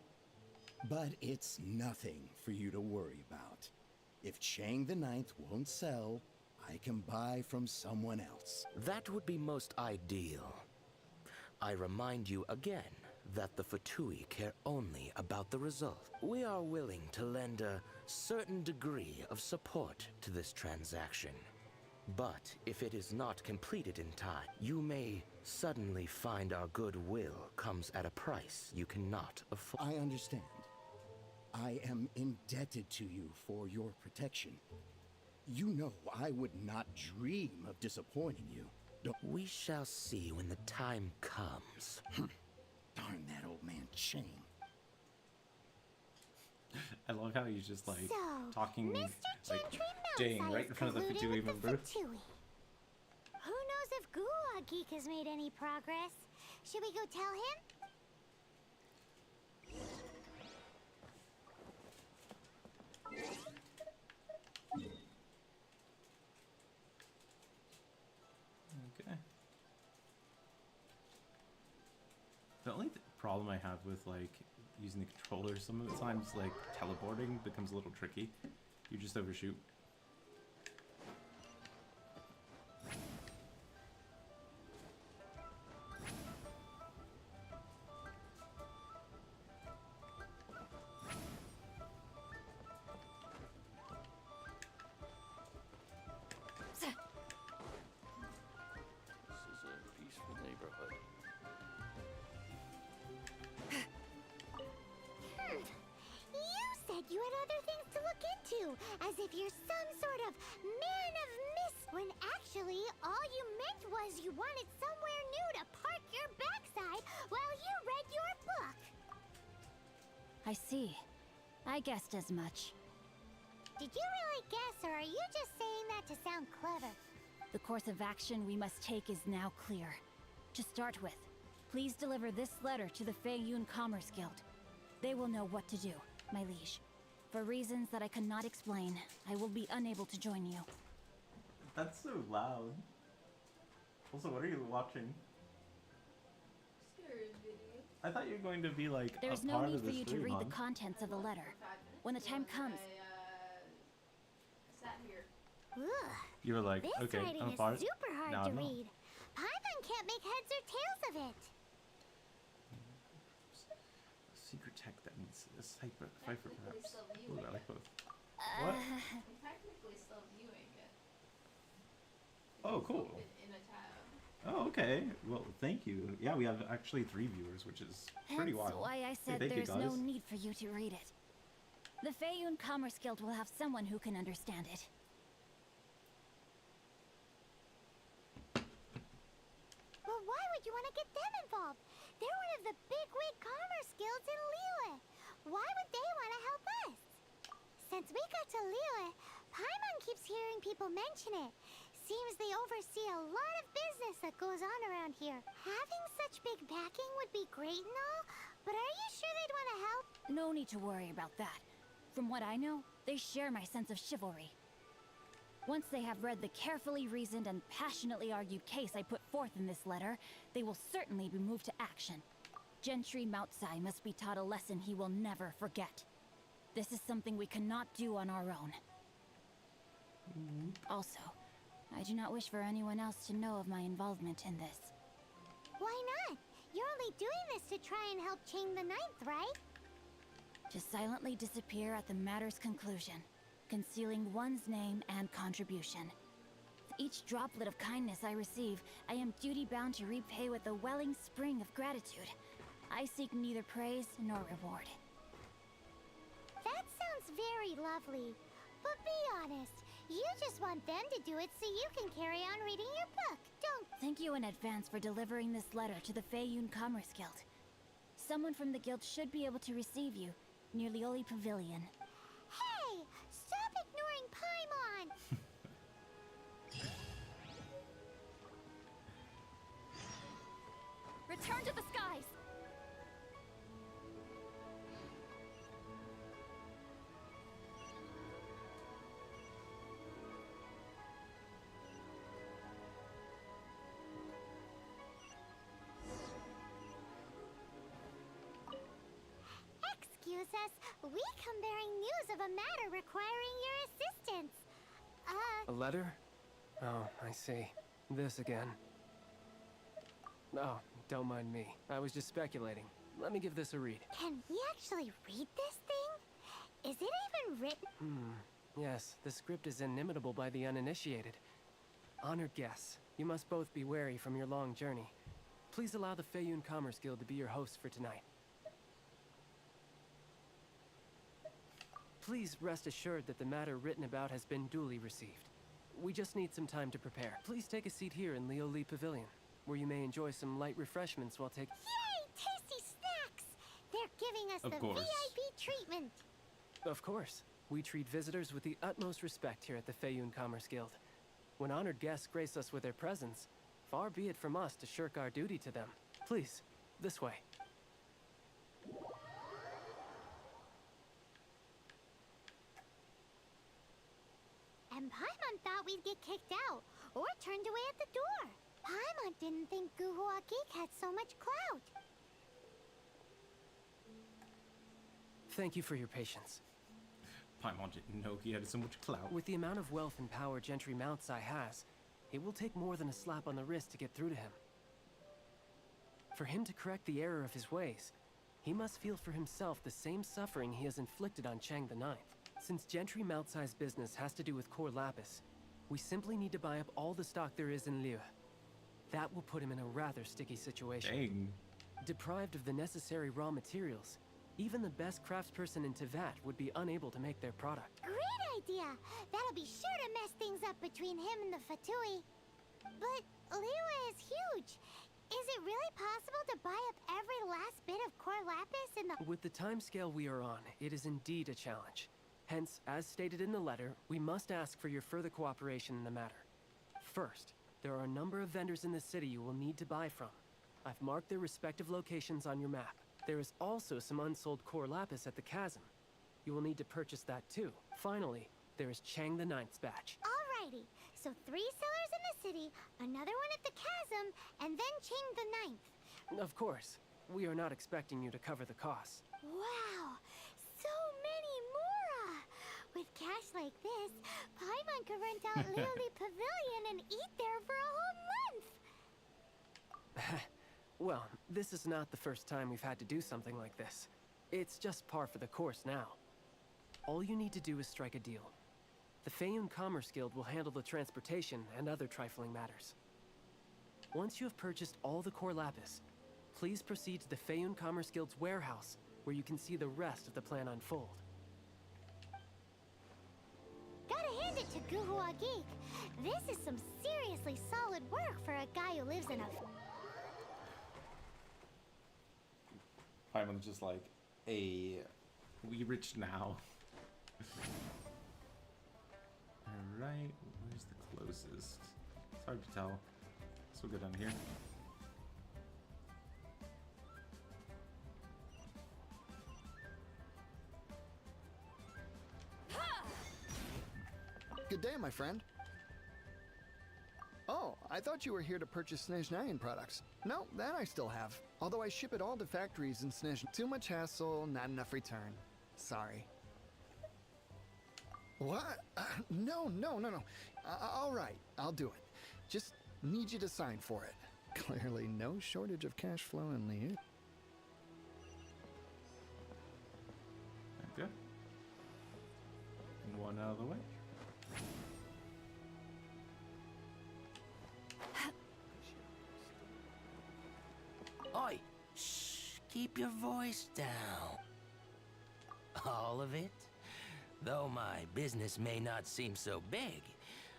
But it's nothing for you to worry about. If Chang the Ninth won't sell, I can buy from someone else. That would be most ideal. I remind you again that the Fatui care only about the result. We are willing to lend a certain degree of support to this transaction. But if it is not completed in time, you may suddenly find our goodwill comes at a price you cannot afford. I understand. I am indebted to you for your protection. You know I would not dream of disappointing you. We shall see when the time comes. Darn that old man Chang. I love how he's just like So, talking Mr. like Gentry dang Mountsie right is in front of the colluding Fatui with the member. Fatui. Who knows if Gulaa Geek has made any progress? Should we go tell him? Okay. The only problem I have with like using the controller some of the times like teleporting becomes a little tricky. You just overshoot. This is a peaceful neighborhood. You said you had other things to look into, as if you're some sort of man of mist, when actually all you meant was you wanted somewhere new to park your backside while you read your book. I see. I guessed as much. Did you really guess, or are you just saying that to sound clever? The course of action we must take is now clear. To start with, please deliver this letter to the Feiyun Commerce Guild. They will know what to do, my liege. For reasons that I cannot explain, I will be unable to join you. That's so loud. Also, what are you watching? Scary video. I thought you were going to be like There is a no part need of for the you to stream, read huh? the contents of the letter. 5 minutes. When the time comes. Sat here. Ugh. You were like, This okay, writing I'm is far. super hard Now to I'm not. read. Paimon can't make heads or tails of it. Secret tech that needs a cipher perhaps. Still Ooh, viewing I like it. both. What? I'm technically still viewing it. Oh, cool. Open in a tab. Oh, okay. Well, thank you. Yeah, we have actually 3 viewers, which is pretty Hence wild. why I Hey, said thank you, there's no guys. need for you to read it. The Feiyun Commerce Guild will have someone who can understand it. Well, why would you want to get them involved? They're one of the bigwig commerce guilds in Liyue. Why would they want to help us? Since we got to Liyue, Paimon keeps hearing people mention it. Seems they oversee a lot of business that goes on around here. Having such big backing would be great and all, but are you sure they'd want to help? No need to worry about that. From what I know, they share my sense of chivalry. Once they have read the carefully reasoned and passionately argued case I put forth in this letter, they will certainly be moved to action. Gentry Moutsai must be taught a lesson he will never forget. This is something we cannot do on our own. Also, I do not wish for anyone else to know of my involvement in this. Why not? You're only doing this to try and help Chang the Ninth, right? To silently disappear at the matter's conclusion, concealing one's name and contribution. With each droplet of kindness I receive, I am duty-bound to repay with a welling spring of gratitude. I seek neither praise nor reward. That sounds very lovely. But be honest, you just want them to do it so you can carry on reading your book, don't... Thank you in advance for delivering this letter to the Feiyun Commerce Guild. Someone from the guild should be able to receive you near Lioli Pavilion. Hey! Stop ignoring Paimon! Return to the skies! Excuse us, we come bearing news of a matter requiring your assistance. A letter? Oh, I see. This again. Oh, don't mind me. I was just speculating. Let me give this a read. Can we actually read this thing? Is it even written? Yes, the script is inimitable by the uninitiated. Honored guests, you must both be wary from your long journey. Please allow the Feiyun Commerce Guild to be your host for tonight. Please rest assured that the matter written about has been duly received. We just need some time to prepare. Please take a seat here in Lioli Pavilion, where you may enjoy some light refreshments while taking... Yay! Tasty snacks! They're giving us Of the course. VIP treatment. Of course. We treat visitors with the utmost respect here at the Feiyun Commerce Guild. When honored guests grace us with their presence, far be it from us to shirk our duty to them. Please, this way. And Paimon thought we'd get kicked out, or turned away at the door. Paimon didn't think Guhua Geek had so much clout. Thank you for your patience. Paimon didn't know he had so much clout. With the amount of wealth and power Gentry Moutsai has, it will take more than a slap on the wrist to get through to him. For him to correct the error of his ways, he must feel for himself the same suffering he has inflicted on Chang the Ninth. Since Gentry Moutsai's business has to do with core lapis, we simply need to buy up all the stock there is in Liyue. That will put him in a rather sticky situation. Dang. Deprived of the necessary raw materials, even the best craftsperson in Tevat would be unable to make their product. Great idea! That'll be sure to mess things up between him and the Fatui. But Liyue is huge. Is it really possible to buy up every last bit of core lapis in the... With the timescale we are on, it is indeed a challenge. Hence, as stated in the letter, we must ask for your further cooperation in the matter. First, there are a number of vendors in the city you will need to buy from. I've marked their respective locations on your map. There is also some unsold core lapis at the chasm. You will need to purchase that too. Finally, there is Chang the Ninth's batch. Alrighty, so 3 sellers in the city, another one at the chasm, and then Chang the Ninth. Of course, we are not expecting you to cover the costs. Wow, so many more! With cash like this, Paimon could rent out Lily Pavilion and eat there for a whole month! Well, this is not the first time we've had to do something like this. It's just par for the course now. All you need to do is strike a deal. The Feiyun Commerce Guild will handle the transportation and other trifling matters. Once you have purchased all the core lapis, please proceed to the Feiyun Commerce Guild's warehouse, where you can see the rest of the plan unfold. Gotta hand it to Guhua Geek. This is some seriously solid work for a guy who lives in a... Paimon's just like, hey, we rich now. Alright, where's the closest? It's hard to tell. So we'll go down here. Good day, my friend. Oh, I thought you were here to purchase Snezhnayan products. No, that I still have. Although I ship it all to factories in Snezh. Too much hassle, not enough return. Sorry. What? No. All right, I'll do it. Just need you to sign for it. Clearly no shortage of cash flow in the... Okay. And one out of the way. Oi! Shh! Keep your voice down. All of it? Though my business may not seem so big,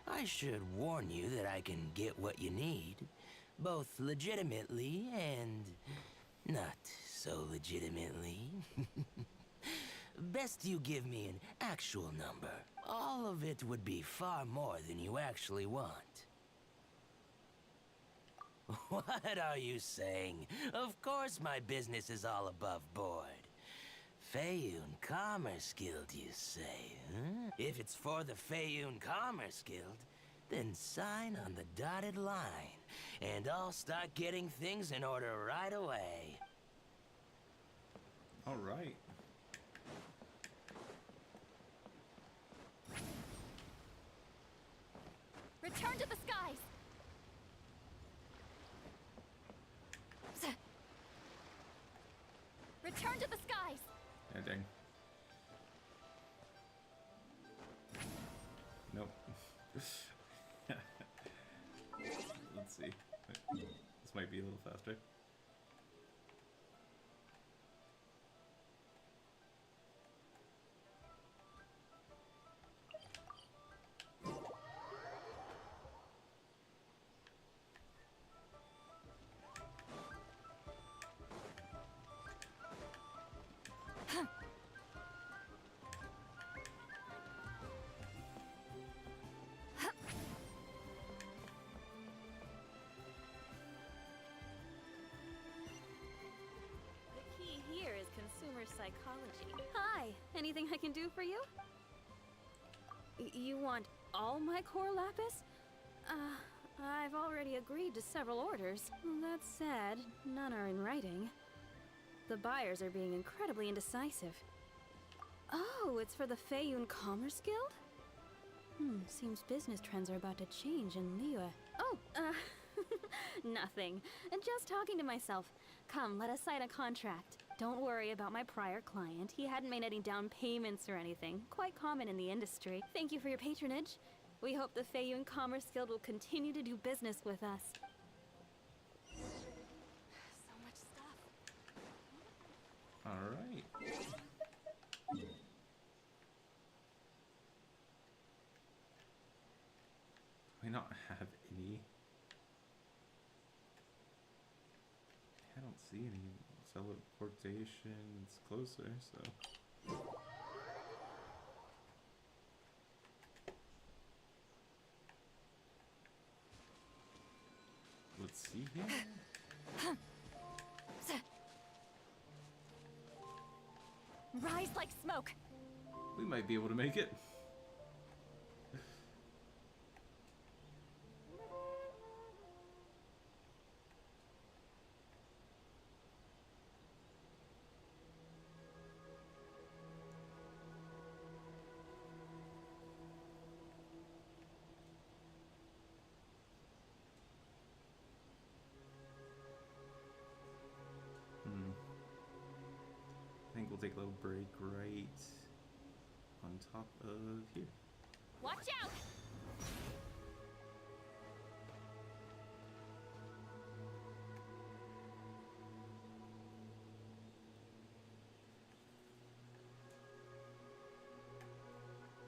I should warn you that I can get what you need, both legitimately and not so legitimately. Best you give me an actual number. All of it would be far more than you actually want. What are you saying? Of course my business is all above board. Feiyun Commerce Guild, you say, huh? If it's for the Feiyun Commerce Guild, then sign on the dotted line, and I'll start getting things in order right away. All right. Return to the skies! Return to the skies! Yeah, dang. Nope. Let's see. This might be a little faster. Psychology. Hi, anything I can do for you? You want all my core lapis? I've already agreed to several orders. That said, none are in writing. The buyers are being incredibly indecisive. Oh, it's for the Feiyun Commerce Guild? Seems business trends are about to change in Liyue. Oh, nothing. Just talking to myself. Come, let us sign a contract. Don't worry about my prior client. He hadn't made any down payments or anything. Quite common in the industry. Thank you for your patronage. We hope the Feiyun Commerce Guild will continue to do business with us. So much stuff. All right. Do we not have any? I don't see any. Teleportation, it's closer, so. Let's see here. Rise like smoke. We might be able to make it. quick little break right on top of here. Watch out!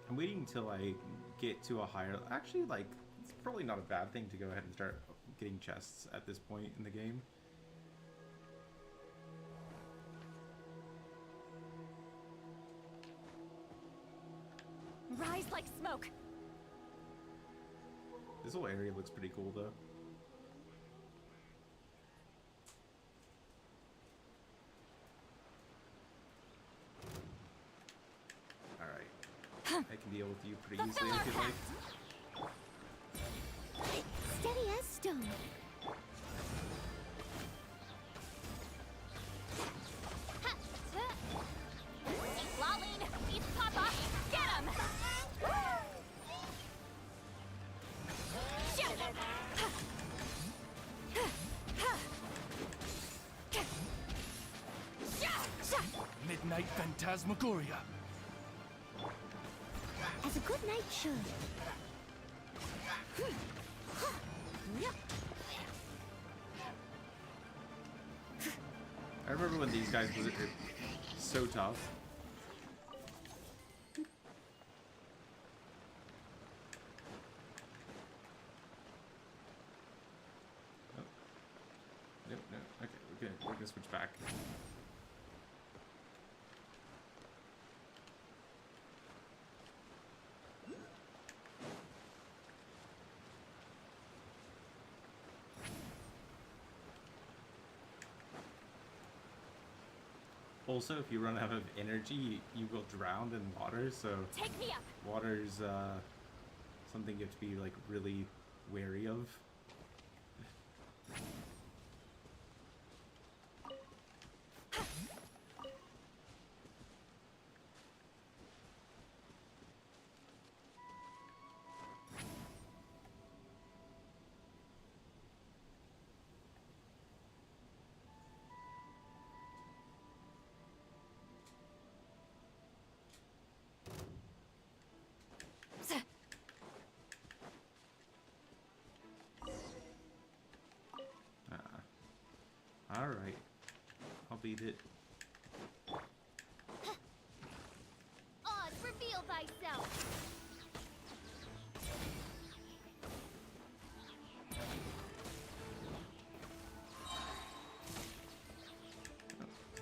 I'm waiting until I get to a higher... Actually, like, it's probably not a bad thing to go ahead and start getting chests at this point in the game. Rise like smoke. This whole area looks pretty cool, though. Alright. I can deal with you pretty easily if you like. Steady as stone. Lolene, he's Papa. Get him! Midnight Phantasmagoria. As a good knight should. I remember when these guys were so tough. Oh. No, no. Okay, we're gonna switch back. Also, if you run out of energy, you will drown in water, so Take me up. water's something you have to be like really wary of. Alright. I'll beat it. Oz, reveal thyself.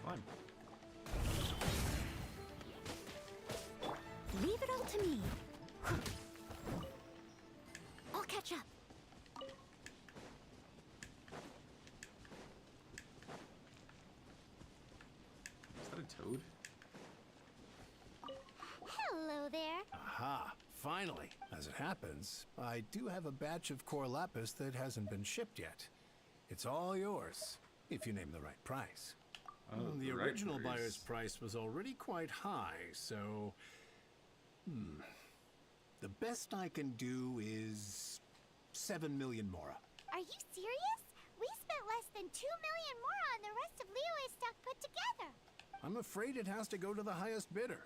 Fine. Leave it all to me. I'll catch up. Is that a toad? Hello there. Aha, finally. As it happens, I do have a batch of core lapis that hasn't been shipped yet. It's all yours, if you name the right price. The right original price. buyer's price was already quite high, so... The best I can do is 7 million mora. Are you serious? We spent less than 2 million more on the rest of Liyue's stock put together. I'm afraid it has to go to the highest bidder.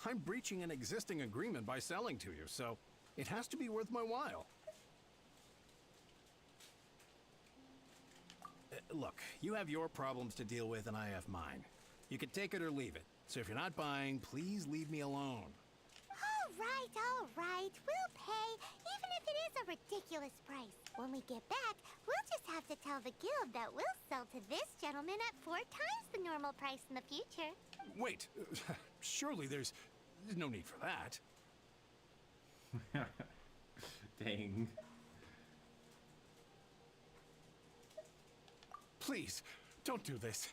I'm breaching an existing agreement by selling to you, so it has to be worth my while. Look, you have your problems to deal with and I have mine. You can take it or leave it. So if you're not buying, please leave me alone. All right. We'll pay, even if it is a ridiculous price. When we get back, we'll just have to tell the guild that we'll sell to this gentleman at 4 times the normal price in the future. Wait, surely there's no need for that. Dang. Please, don't do this.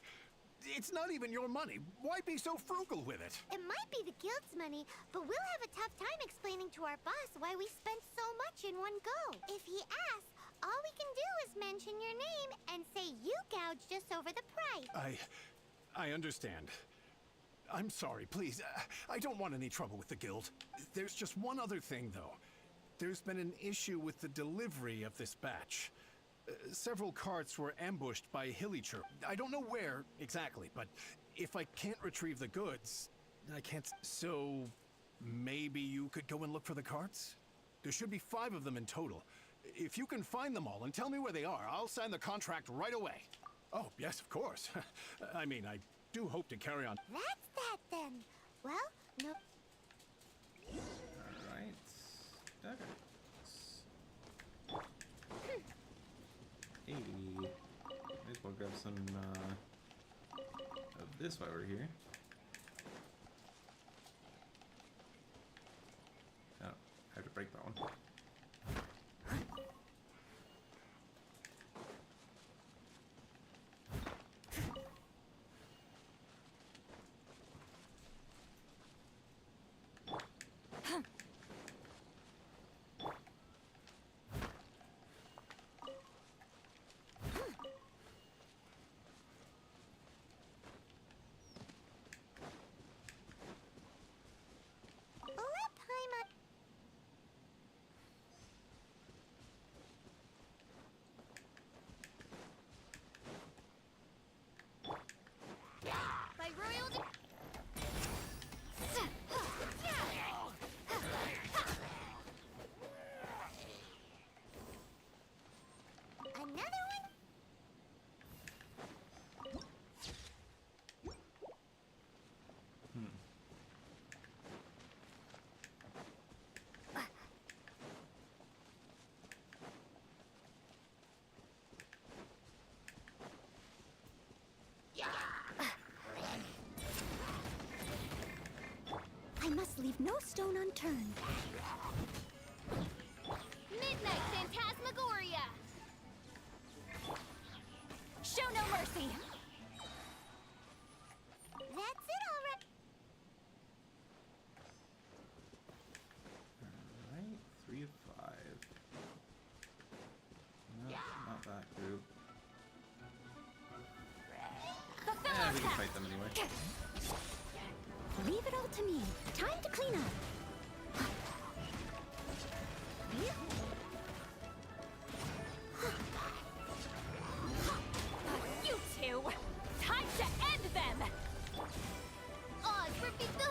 It's not even your money. Why be so frugal with it? It might be the guild's money, but we'll have a tough time explaining to our boss why we spent so much in one go. If he asks, all we can do is mention your name and say you gouged us over the price. I understand. I'm sorry, please. I don't want any trouble with the guild. There's just one other thing, though. There's been an issue with the delivery of this batch. Several carts were ambushed by Hillicher. I don't know where exactly, but if I can't retrieve the goods, I can't. So maybe you could go and look for the carts? There should be 5 of them in total. If you can find them all and tell me where they are, I'll sign the contract right away. Oh, yes, of course. I mean, I do hope to carry on. That's that then. Well, no. Alright. Okay. Hey. Might as well grab some of this while we're here. Oh, I have to break that one. By royal Another one? I must leave no stone unturned. Midnight Phantasmagoria! Show no mercy! That's it, all right. Alright, 3 of 5. No, not that group. Yeah, we can fight them anyway. Leave it all to me. Time to clean up. You two! Time to end them! Oz, repeat the...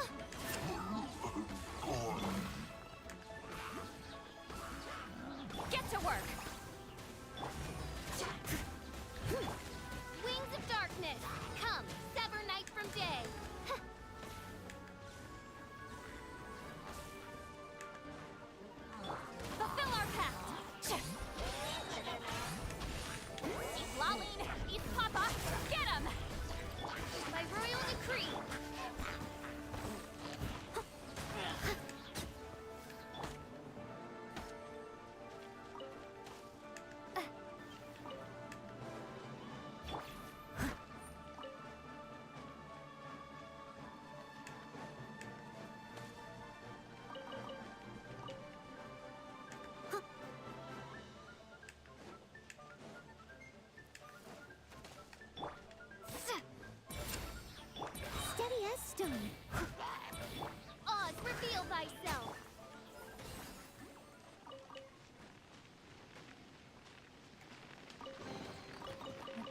Get to work! Wings of darkness! Come, sever night from day! Fulfill our pact! Eat Laline! Eat Papa! Get him! By royal decree! Steady as stone. Oz, reveal thyself!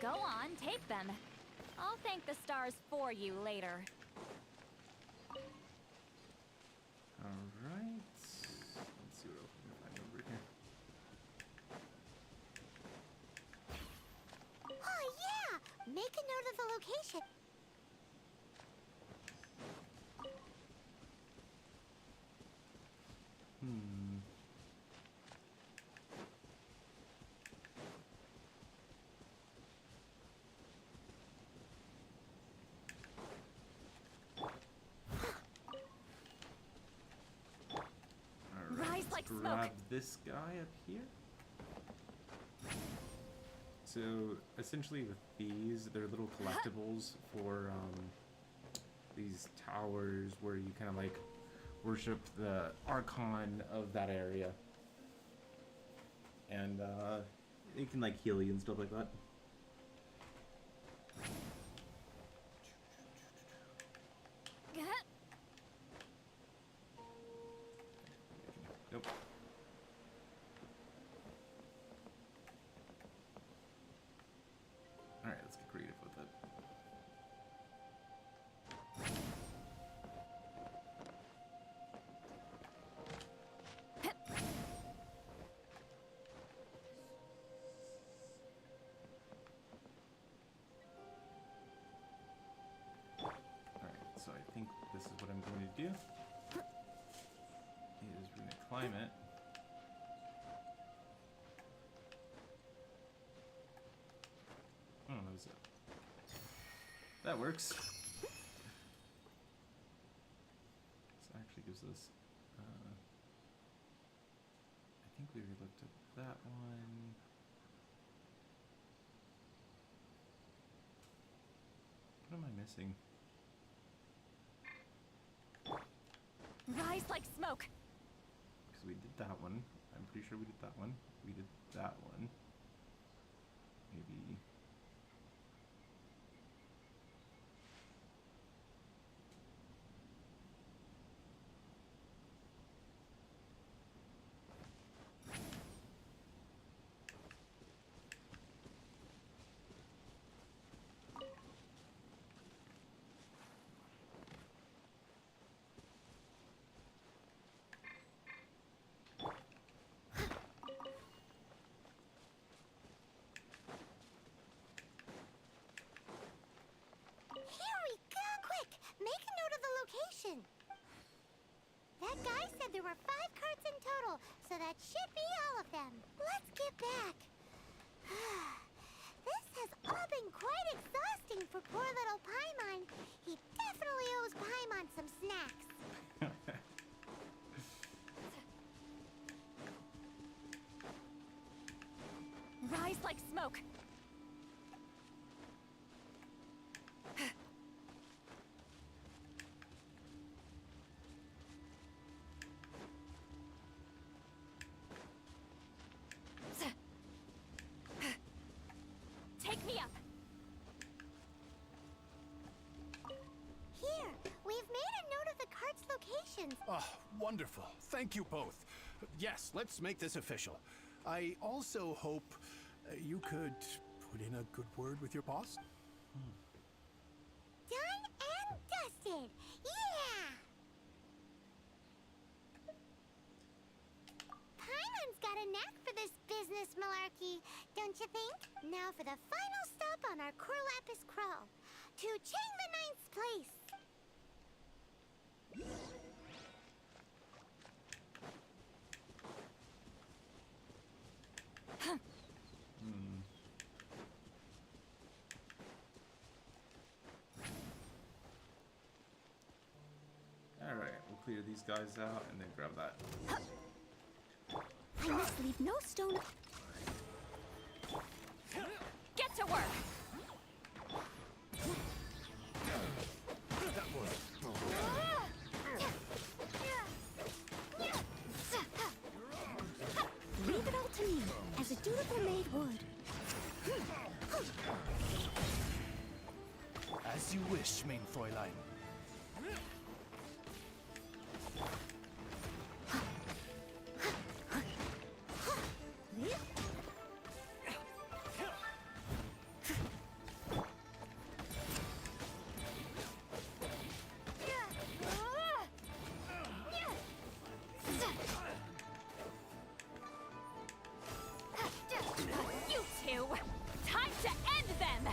Go on, take them. I'll thank the stars for you later. Alright. Let's see what else we can find over here. Oh, yeah! Make a note of the location. Alright, Rise let's like smoke. grab this guy up here. So, essentially with these, they're little collectibles for these towers where you kind of like worship the Archon of that area. And it can like heal you and stuff like that. Nope. Alright, let's get creative with it. big deal. Is we're gonna climb it. Oh, that was it. That works. This actually gives us. I think we already looked at that one. What am I missing? Rise like smoke. Because we did that one. I'm pretty sure we did that one. We did that one. Maybe. Here we go! Quick! Make a note of the location. That guy said there were 5 carts in total, so that should be all of them. Let's get back. This has all been quite exhausting for poor little Paimon. He definitely owes Paimon some snacks. Rise like smoke. Take me up. Here, we've made a note of the cart's locations. Oh, wonderful. Thank you both. Yes, let's make this official. I also hope you could put in a good word with your boss. Done and dusted. Yeah! Paimon's got a knack for this business malarkey, don't you think? Now for the final stop on our Corlapis crawl. To Chang the Ninth's place. Alright, we'll clear these guys out and then grab that. I must leave no stone. Get to work. Leave it all to me, as a dutiful maid would. As you wish, mein Fräulein. You two! Time to end them!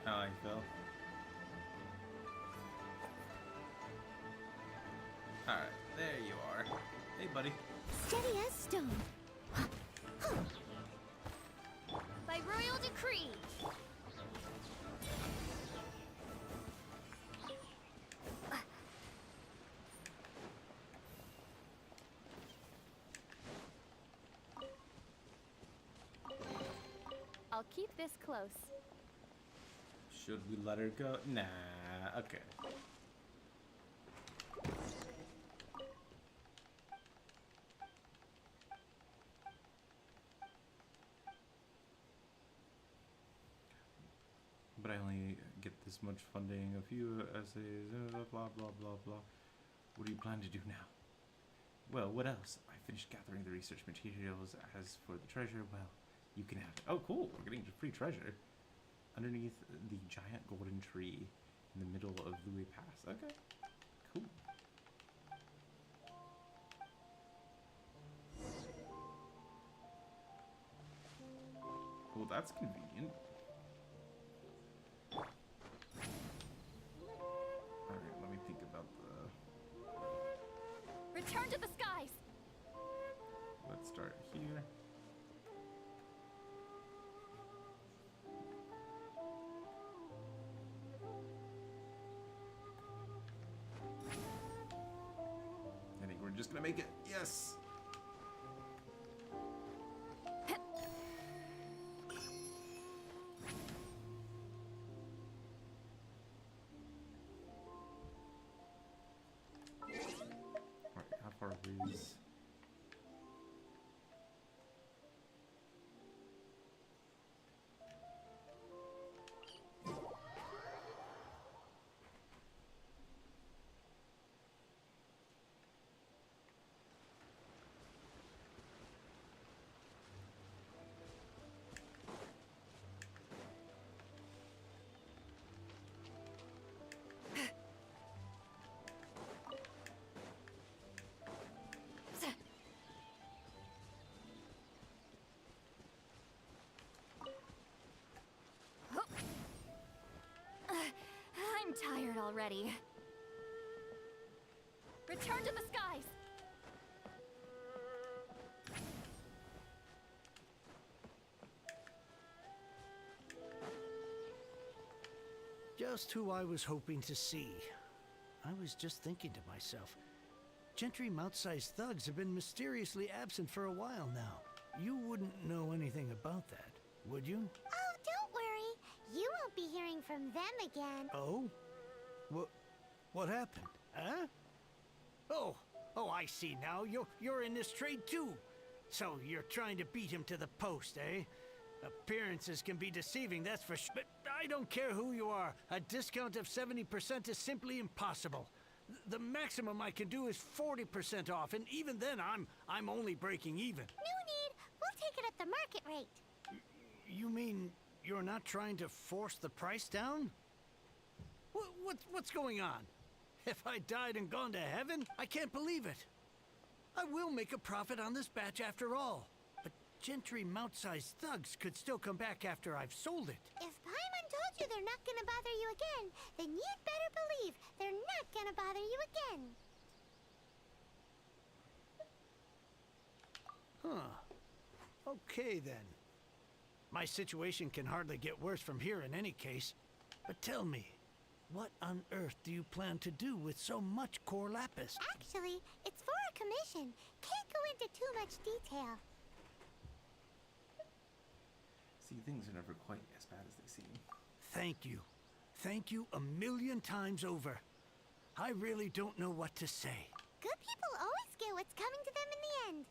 How I feel. Alright, there you are. Hey, buddy. Steady as stone. By royal decree. I'll keep this close. Should we let her go? Nah, okay. But I only get this much funding, a few essays, blah, blah, blah, blah. What do you plan to do now? Well, what else? I finished gathering the research materials. As for the treasure, well, you can have it. Oh, cool. We're getting free treasure. Underneath the giant golden tree in the middle of Louis Pass. Okay. Cool. that's convenient. Alright, let me think about the... Return to the skies! Let's start here. I think we're just gonna make it. Yes! Alright, how far is... I'm tired already. Return to the skies! Just who I was hoping to see. I was just thinking to myself, Gentry Mount-sized thugs have been mysteriously absent for a while now. You wouldn't know anything about that, would you? Oh, don't worry. You won't be hearing from them again. Oh? What happened? Huh? Oh, I see now. You're in this trade too. So you're trying to beat him to the post, eh? Appearances can be deceiving, that's for sure. But I don't care who you are. A discount of 70% is simply impossible. The maximum I can do is 40% off, and even then I'm only breaking even. No need. We'll take it at the market rate. You mean you're not trying to force the price down? What's going on? If I died and gone to heaven? I can't believe it. I will make a profit on this batch after all. But Gentry Mount-sized thugs could still come back after I've sold it. If Paimon told you they're not gonna bother you again, then you'd better believe they're not gonna bother you again. Huh. Okay then. My situation can hardly get worse from here in any case. But tell me, what on earth do you plan to do with so much core lapis? Actually, it's for a commission. Can't go into too much detail. See, things are never quite as bad as they seem. Thank you. Thank you a million times over. I really don't know what to say. Good people always get what's coming to them in the end.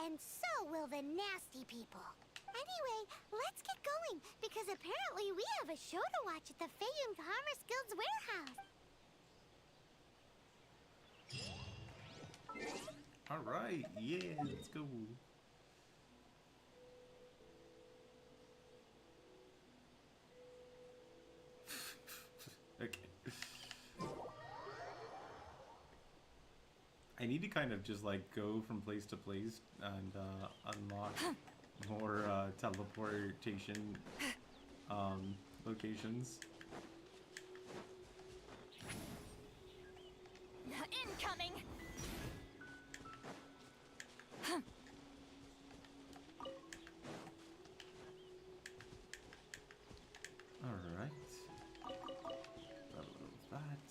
And so will the nasty people. Anyway, let's get going, because apparently we have a show to watch at the Feiyun Commerce Guild's warehouse. Alright, yeah, let's go. Okay. I need to kind of just like go from place to place and unlock more teleportation locations. Incoming! Alright. Level that.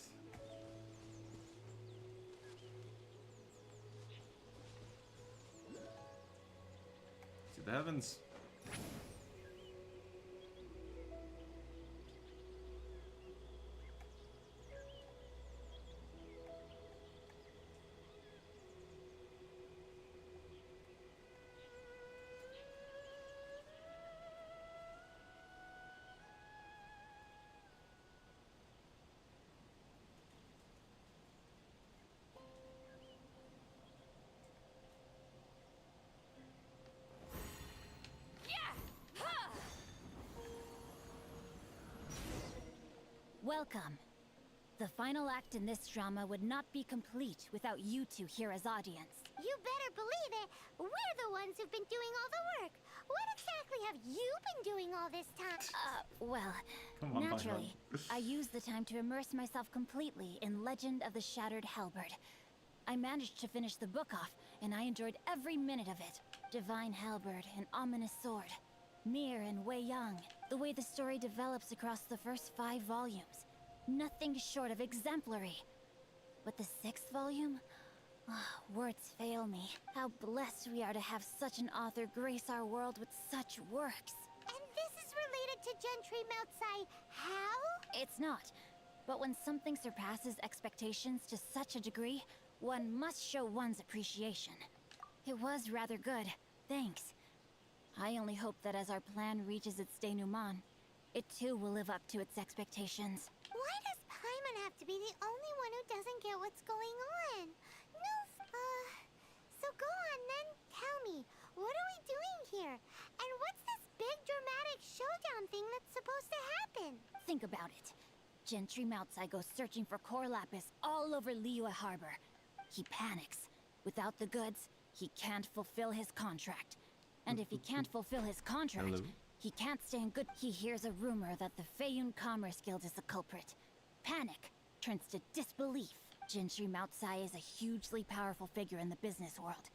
To the heavens. Welcome. The final act in this drama would not be complete without you two here as audience. You better believe it. We're the ones who've been doing all the work. What exactly have you been doing all this time? Well, Come on, naturally, I used the time to immerse myself completely in Legend of the Shattered Halberd. I managed to finish the book off, and I enjoyed every minute of it. Divine Halberd, an ominous sword. Mir and Wei Yang. The way the story develops across the first 5 volumes. Nothing short of exemplary. But the 6th volume? Words fail me. How blessed we are to have such an author grace our world with such works. And this is related to Gentry Meltsai how? It's not. But when something surpasses expectations to such a degree, one must show one's appreciation. It was rather good. Thanks. I only hope that as our plan reaches its denouement, it too will live up to its expectations. Why does Paimon have to be the only one who doesn't get what's going on? No, so go on then, tell me, what are we doing here? And what's this big dramatic showdown thing that's supposed to happen? Think about it. Gentry Meltsai goes searching for core lapis all over Liyue Harbor. He panics. Without the goods, he can't fulfill his contract. And if he can't fulfill his contract, he can't stay in good. He hears a rumor that the Feiyun Commerce Guild is the culprit. Panic turns to disbelief. Gentry Meltsai is a hugely powerful figure in the business world.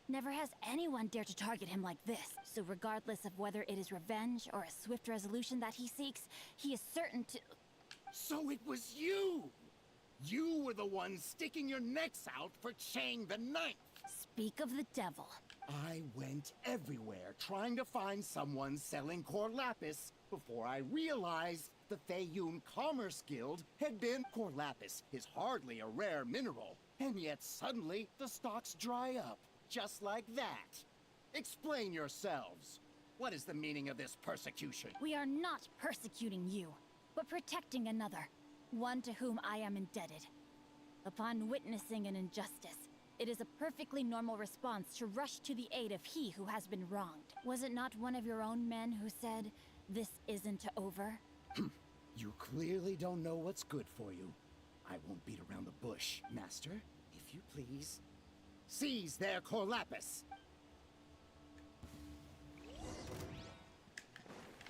Never has anyone dared to target him like this. So regardless of whether it is revenge or a swift resolution that he seeks, he is certain to... So it was you! You were the one sticking your necks out for Chang the Ninth! Speak of the devil. I went everywhere trying to find someone selling core lapis before I realized the Feiyun Commerce Guild had been... Core lapis is hardly a rare mineral, and yet suddenly the stocks dry up, just like that. Explain yourselves. What is the meaning of this persecution? We are not persecuting you, but protecting another, one to whom I am indebted. Upon witnessing an injustice, it is a perfectly normal response to rush to the aid of he who has been wronged. Was it not one of your own men who said, "This isn't over"? You clearly don't know what's good for you. I won't beat around the bush, Master. If you please, seize their core lapis.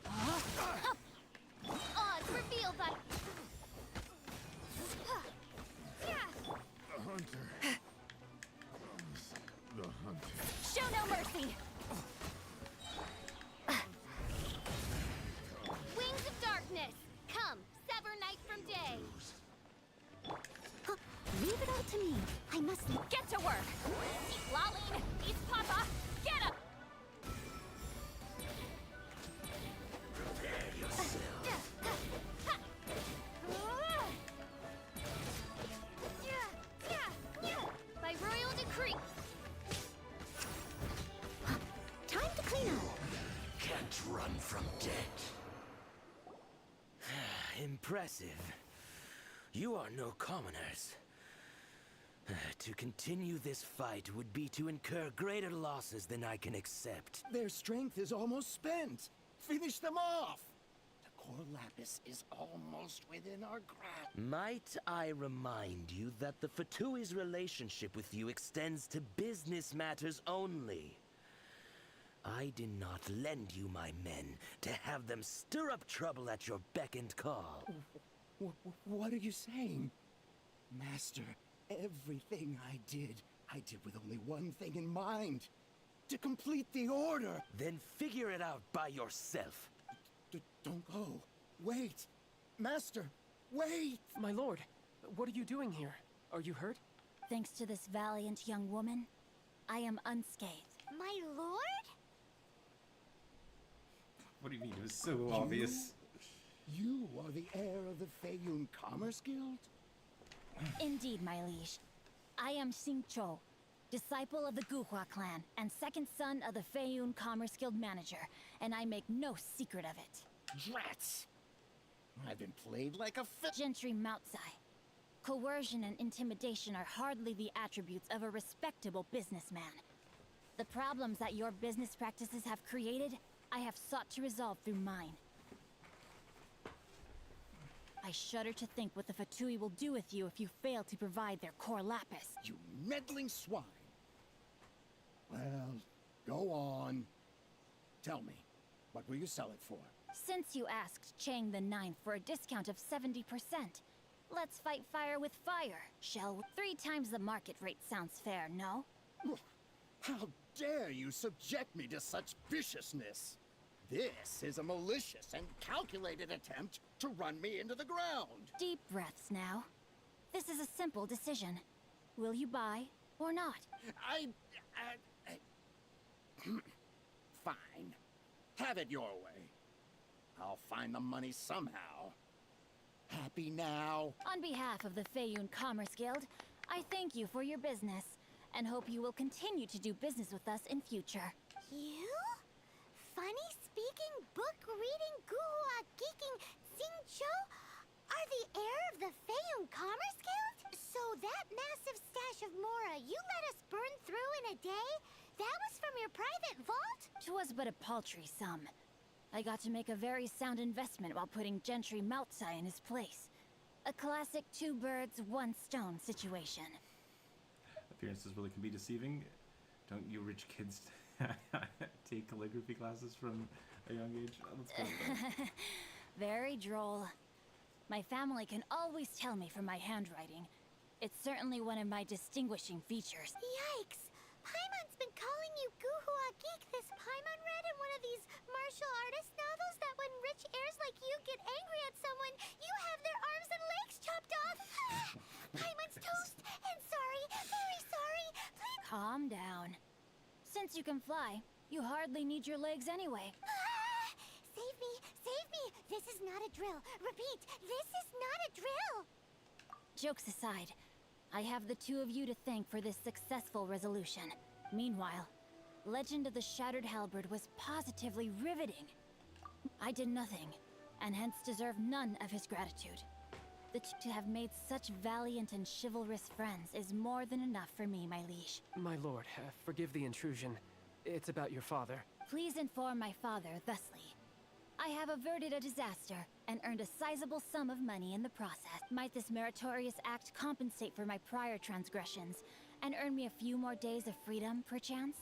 Oz, reveal that... The hunter. The hunter. Show no mercy! Wings of darkness, come, sever night from day. Leave it all to me. I must... Get to work! Laline! East Papa! Get up! Prepare yourself. By royal decree. Time to clean up. Can't run from death. Impressive. You are no commoners. To continue this fight would be to incur greater losses than I can accept. Their strength is almost spent. Finish them off. The core lapis is almost within our grasp. Might I remind you that the Fatui's relationship with you extends to business matters only? I did not lend you my men to have them stir up trouble at your beck and call. What are you saying? Master, everything I did with only one thing in mind. To complete the order. Then figure it out by yourself. Don't go. Wait. Master, wait! My lord, what are you doing here? Are you hurt? Thanks to this valiant young woman, I am unscathed. My lord? What do you mean? It was so obvious. You are the heir of the Feiyun Commerce Guild? Indeed, my liege. I am Xingqiu, disciple of the Guhua clan, and second son of the Feiyun Commerce Guild manager, and I make no secret of it. Rats! I've been played like a Gentry Meltsai. Coercion and intimidation are hardly the attributes of a respectable businessman. The problems that your business practices have created, I have sought to resolve through mine. I shudder to think what the Fatui will do with you if you fail to provide their core lapis. You meddling swine. Well, go on. Tell me, what will you sell it for? Since you asked Chang the Ninth for a discount of 70%, let's fight fire with fire, shall we? 3 times the market rate sounds fair, no? How dare you subject me to such viciousness? This is a malicious and calculated attempt to run me into the ground. Deep breaths now. This is a simple decision. Will you buy or not? Fine. Have it your way. I'll find the money somehow. Happy now? On behalf of the Feiyun Commerce Guild, I thank you for your business, and hope you will continue to do business with us in future. You? Funny-speaking, book-reading, guhua geeking Xingqiu are the heir of the Feiyun Commerce Guild? So that massive stash of Mora you let us burn through in a day? That was from your private vault? 'Twas but a paltry sum. I got to make a very sound investment while putting Gentry Moutsai in his place. A classic 2 birds, 1 stone situation. Appearances really can be deceiving. Don't you rich kids take calligraphy classes from a young age? Let's go with that. Very droll. My family can always tell me from my handwriting. It's certainly one of my distinguishing features. Yikes! Paimon's been calling you guhua geek. This Paimon read in one of these martial artist novels that when rich heirs like you get angry at someone, you have their arms and legs chopped off. Paimon's toast and sorry, very sorry. Please. Calm down. Since you can fly, you hardly need your legs anyway. Save me, save me. This is not a drill. Repeat, this is not a drill. Jokes aside, I have the 2 of you to thank for this successful resolution. Meanwhile, Legend of the Shattered Halberd was positively riveting. I did nothing, and hence deserve none of his gratitude. To have made such valiant and chivalrous friends is more than enough for me, my liege. My lord, forgive the intrusion. It's about your father. Please inform my father thusly. I have averted a disaster and earned a sizable sum of money in the process. Might this meritorious act compensate for my prior transgressions and earn me a few more days of freedom, perchance?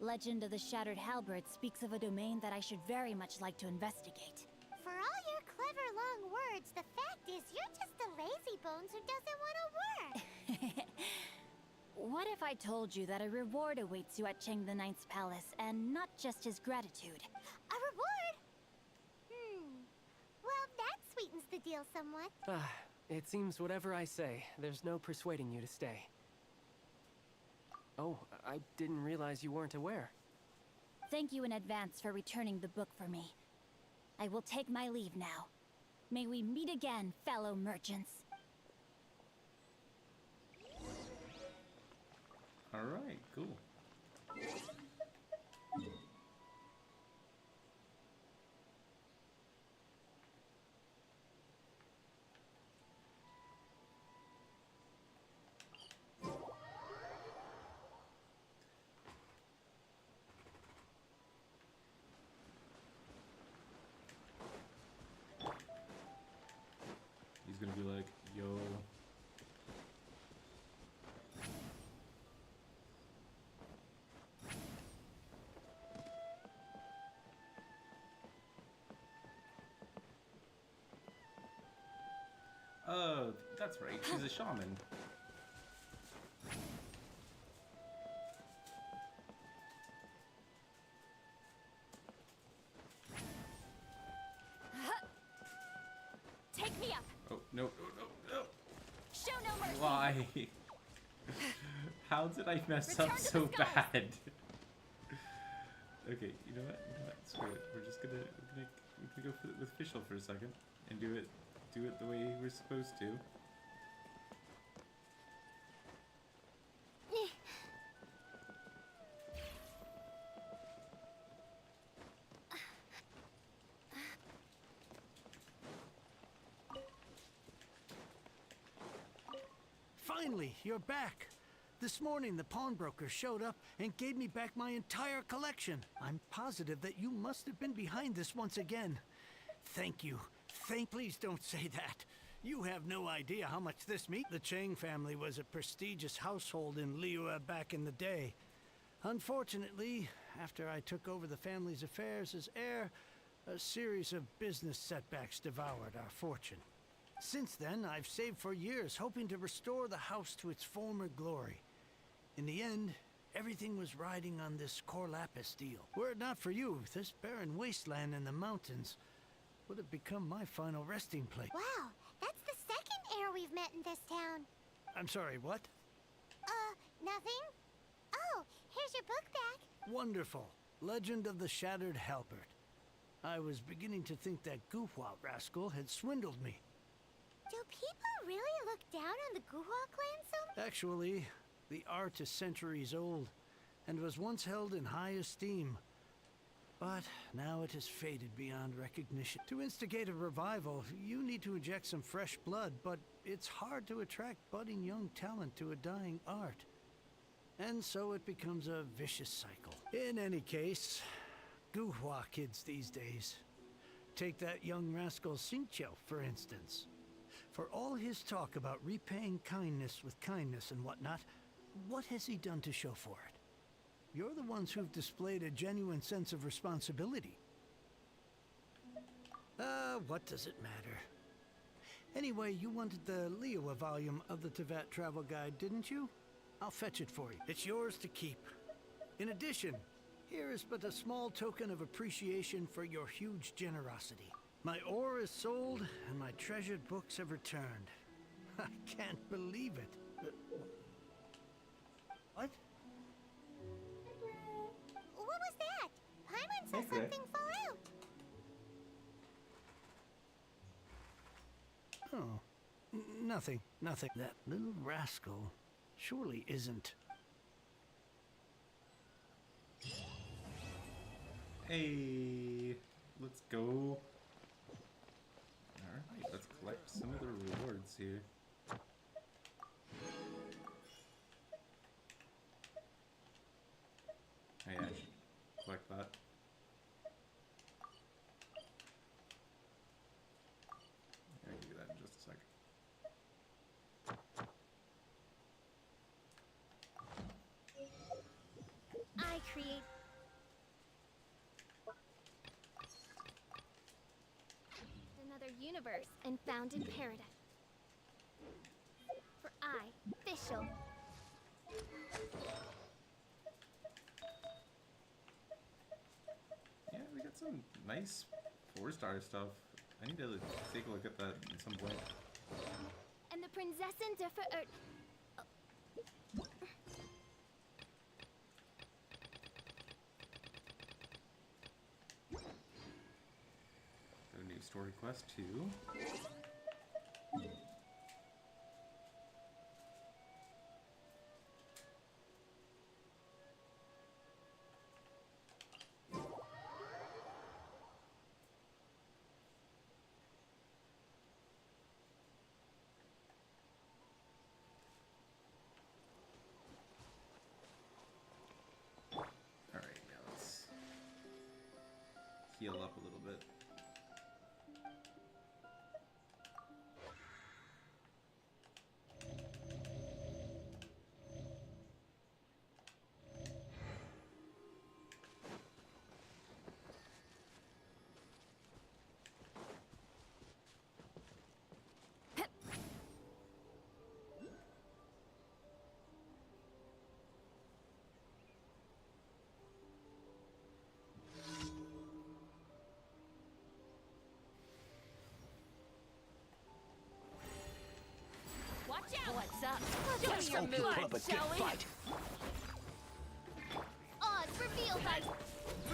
Legend of the Shattered Halberd speaks of a domain that I should very much like to investigate. For all your clever long words, the fact is you're just a lazy bones who doesn't want to work. What if I told you that a reward awaits you at Cheng the Ninth's palace, and not just his gratitude? A reward? Well, that sweetens the deal somewhat. It seems whatever I say, there's no persuading you to stay. Oh, I didn't realize you weren't aware. Thank you in advance for returning the book for me. I will take my leave now. May we meet again, fellow merchants. Alright, cool. He's gonna be like, yo. Oh, that's right. She's a shaman. Take me up. Oh, no, no, no, no. Show no mercy. Why? How did I mess Return up to so the skies. bad? Okay, you know what? Screw it. We're just gonna go with Fischl for a second and do it the way we're supposed to. Finally, you're back. This morning, the pawnbroker showed up and gave me back my entire collection. I'm positive that you must have been behind this once again. Thank you. Please don't say that. You have no idea how much this means. The Chang family was a prestigious household in Liyue back in the day. Unfortunately, after I took over the family's affairs as heir, a series of business setbacks devoured our fortune. Since then, I've saved for years, hoping to restore the house to its former glory. In the end, everything was riding on this Corlapis deal. Were it not for you, this barren wasteland in the mountains would have become my final resting place. Wow, that's the second heir we've met in this town. I'm sorry, what? Nothing? Oh, here's your book back. Wonderful. Legend of the Shattered Halberd. I was beginning to think that Guhua rascal had swindled me. Do people really look down on the Guhua clan so much? Actually, the art is centuries old, and was once held in high esteem. But now it has faded beyond recognition. To instigate a revival, you need to inject some fresh blood, but it's hard to attract budding young talent to a dying art. And so it becomes a vicious cycle. In any case, Guhua kids these days. Take that young rascal Xingqiu, for instance. For all his talk about repaying kindness with kindness and whatnot, what has he done to show for it? You're the ones who've displayed a genuine sense of responsibility. What does it matter? Anyway, you wanted the Liyue volume of the Teyvat travel guide, didn't you? I'll fetch it for you. It's yours to keep. In addition, here is but a small token of appreciation for your huge generosity. My ore is sold, and my treasured books have returned. I can't believe it. What? What was that? Paimon saw something fall out. Oh, nothing. That little rascal surely isn't. Hey, let's go. Alright, let's collect some of the rewards here. Hey, I should collect that. I can do that in just a second. I create another universe and found in paradise. For I, official. Yeah, we got some nice 4-star stuff. I need to take a look at that at some point. And the Prinzessin de Ver... Got a new story quest too. Heal up a little bit. What's up? Let's Show hope your you put mood, up a shall good we? fight. Oz revealed by...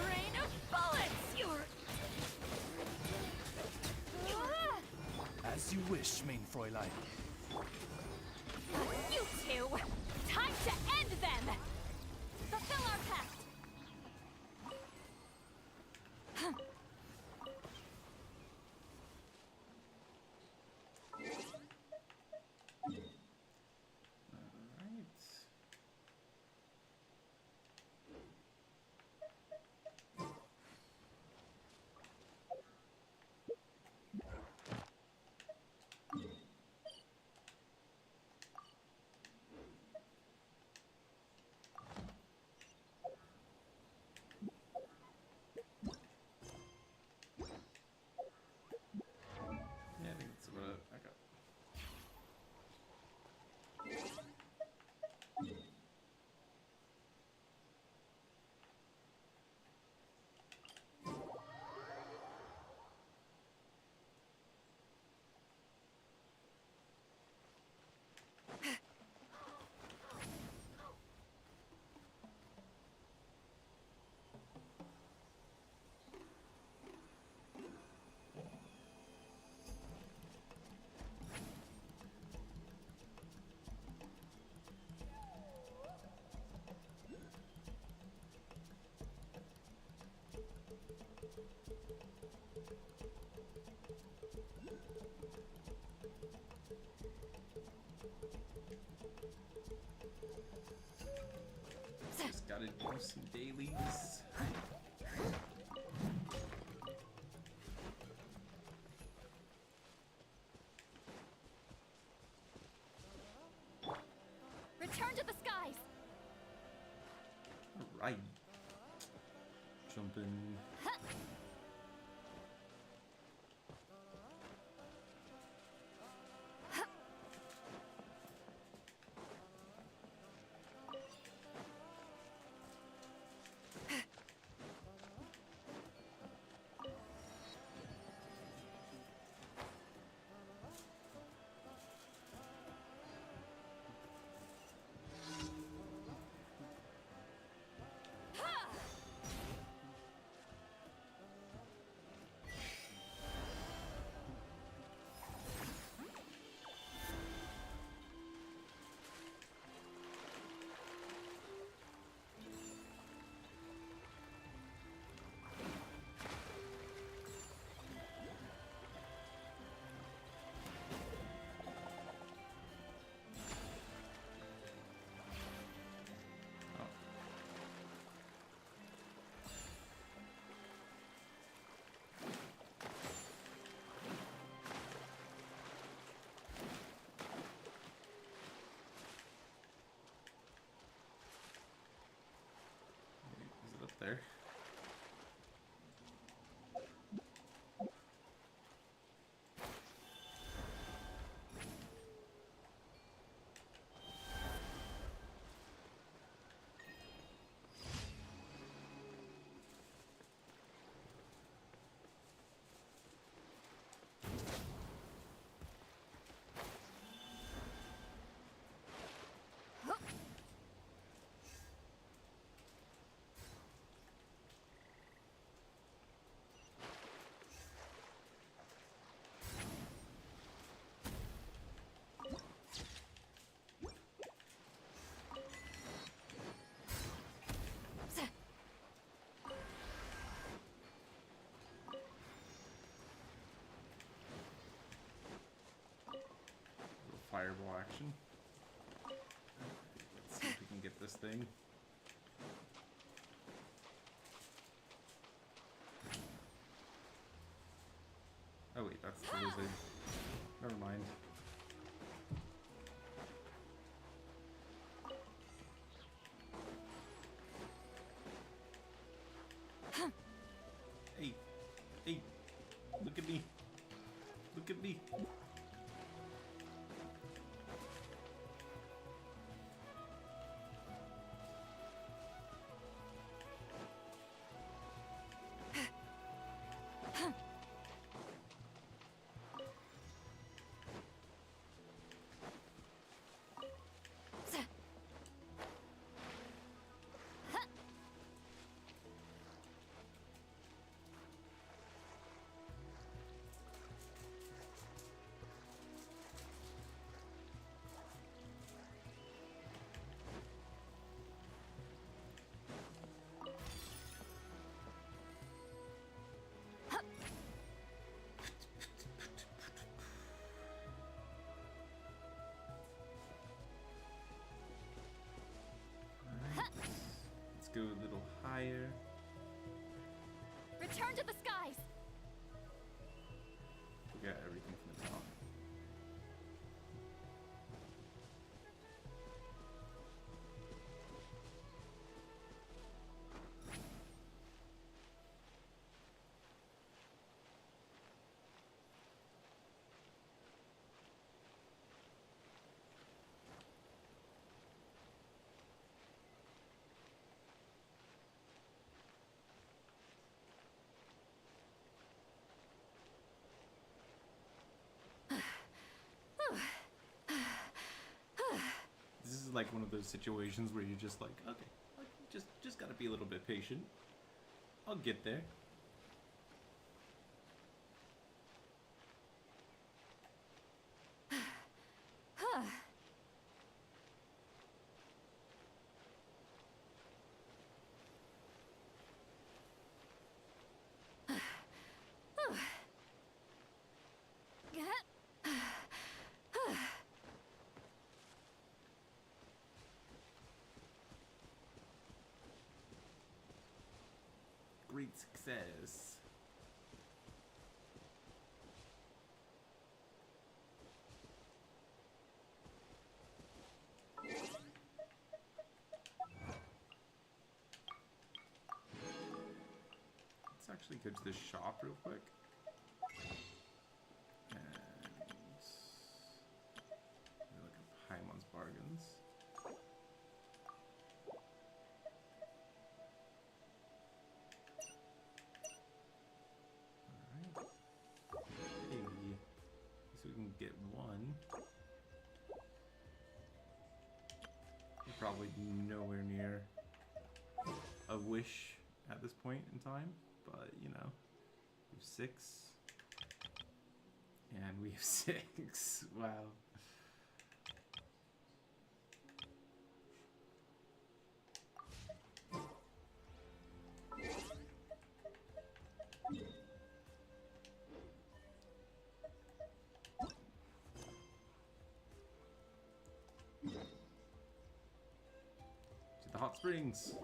Rain of bullets! You're... As you wish, main Fräulein. You two! Time to end them! Fulfill our pact! Just gotta do some dailies. Return to the skies! Alright. Jumping. Is it up there? Fireball action. Let's see if we can get this thing. Oh wait, that's the lizard. Never mind. Hey, hey, look at me. Look at me. Let's go a little higher. Return to the skies! We got everything from the top. This is like one of those situations where you're just like, okay, just gotta be a little bit patient. I'll get there. great success. Let's actually go to the shop real quick. And look at Paimon's bargains. So we can get one. We're probably nowhere near a wish at this point in time, but you know, we have 6, and we have 6. Wow. The hot springs.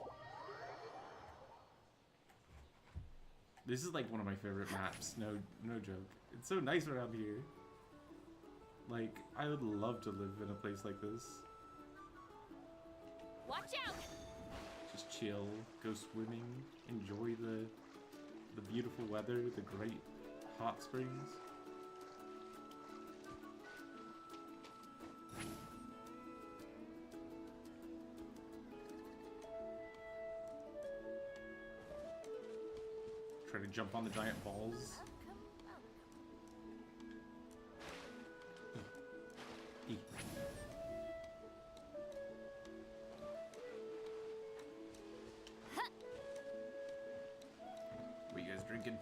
This is like one of my favorite maps. No joke. It's so nice around here. Like, I would love to live in a place like this. Watch out! Just chill, go swimming, enjoy the beautiful weather, the great hot springs. Try to jump on the giant balls. E. What are you guys drinking?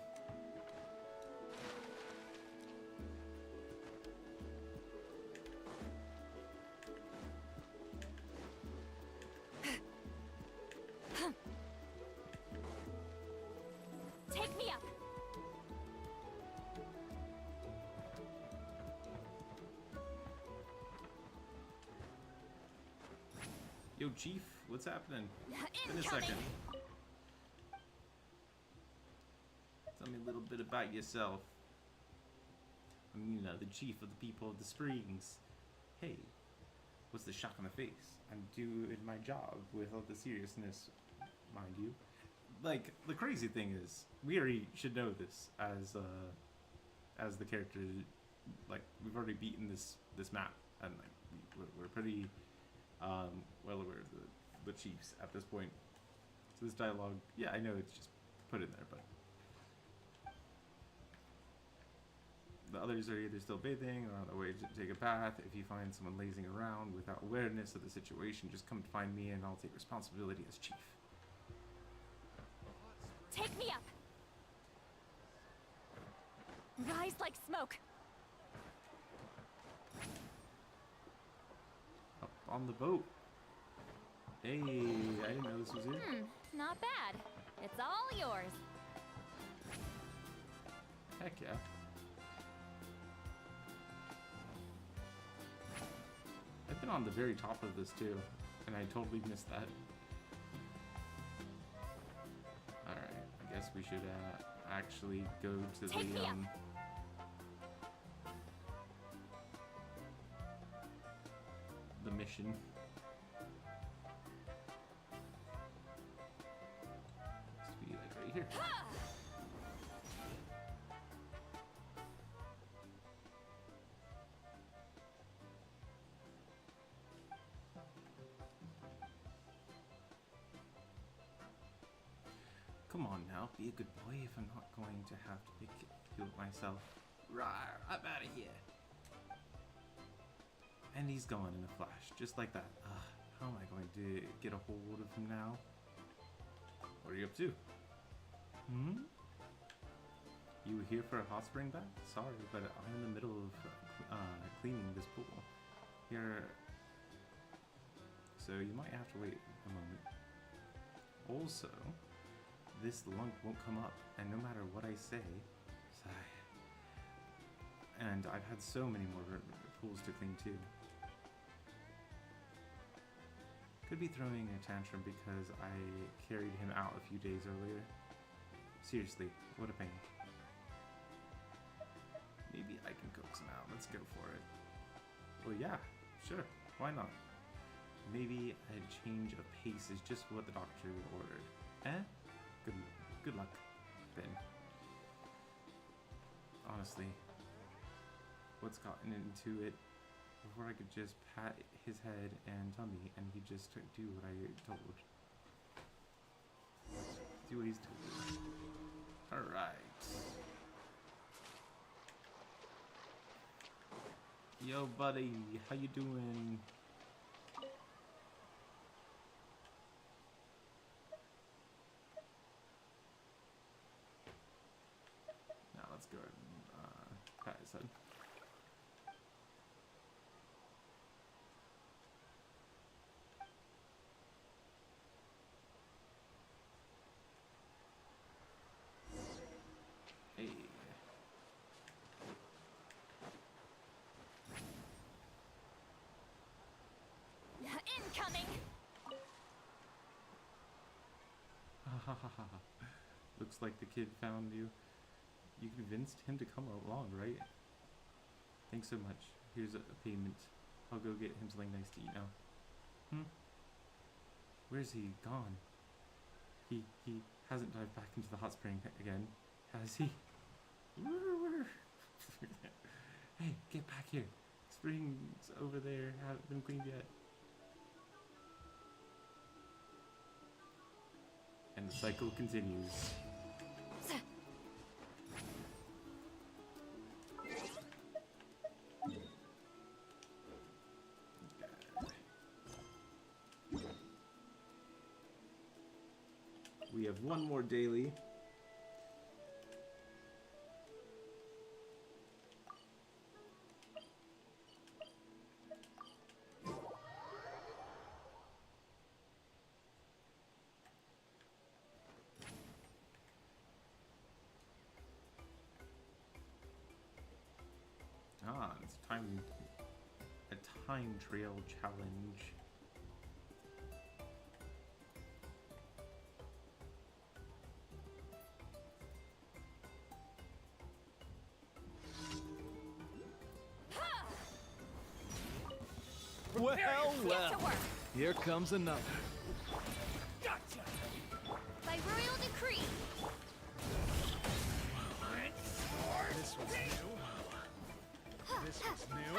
Take me up! Yo, Chief, what's happening? In a second. Tell me a little bit about yourself. I'm, you know, the chief of the people of the Springs. Hey, what's the shock on the face? I'm doing my job with all the seriousness, mind you. Like, the crazy thing is, we already should know this as the character. Like, we've already beaten this map, and like we're pretty well aware of the chiefs at this point. So this dialogue, yeah, I know it's just put in there, but the others are either still bathing or on their way to take a bath. If you find someone lazing around without awareness of the situation, just come to find me and I'll take responsibility as chief. Take me up! Rise like smoke! Up on the boat. Hey, I didn't know this was here. Not bad. It's all yours. Heck yeah. I've been on the very top of this too, and I totally missed that. Alright, I guess we should actually go to the mission. Must be like right here. Come on now, be a good boy if I'm not going to have to do it myself. Rawr, I'm out of here. And he's gone in a flash, just like that. How am I going to get a hold of him now? What are you up to? You here for a hot spring bath? Sorry, but I'm in the middle of cleaning this pool. Here, so you might have to wait a moment. Also, this lunk won't come up, and no matter what I say, sigh. And I've had so many more pools to clean too. Could be throwing a tantrum because I carried him out a few days earlier. Seriously, what a pain. Maybe I can coax him out. Let's go for it. Well, yeah, sure. Why not? Maybe a change of pace is just what the doctor ordered. Eh? Good luck, Ben. Honestly, what's gotten into it? Before I could just pat his head and tummy, and he'd just do what I told. Do what he's told. Alright. Yo, buddy, how you doing? Now let's go ahead and pat his head. Hey. Incoming! Looks like the kid found you. You convinced him to come along, right? Thanks so much. Here's a payment. I'll go get him something nice to eat now. Where's he gone? He hasn't dived back into the hot spring again, has he? Hey, get back here. Spring's over there. Haven't been cleaned yet. And the cycle continues. We have one more daily. It's a time trail challenge. Well, here comes another. Gotcha! By royal decree. This was new. This was new.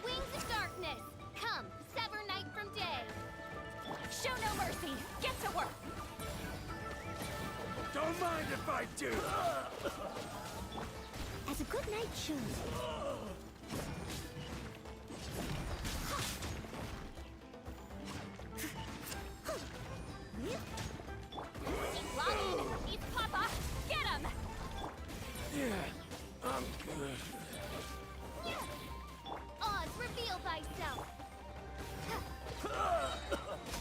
Wings of darkness. Come, sever night from day. Show no mercy! Get to work! Don't mind if I do. As a good knight should. Lock in! It's Papa! Get him! Yeah, I'm good. Oz, reveal thyself.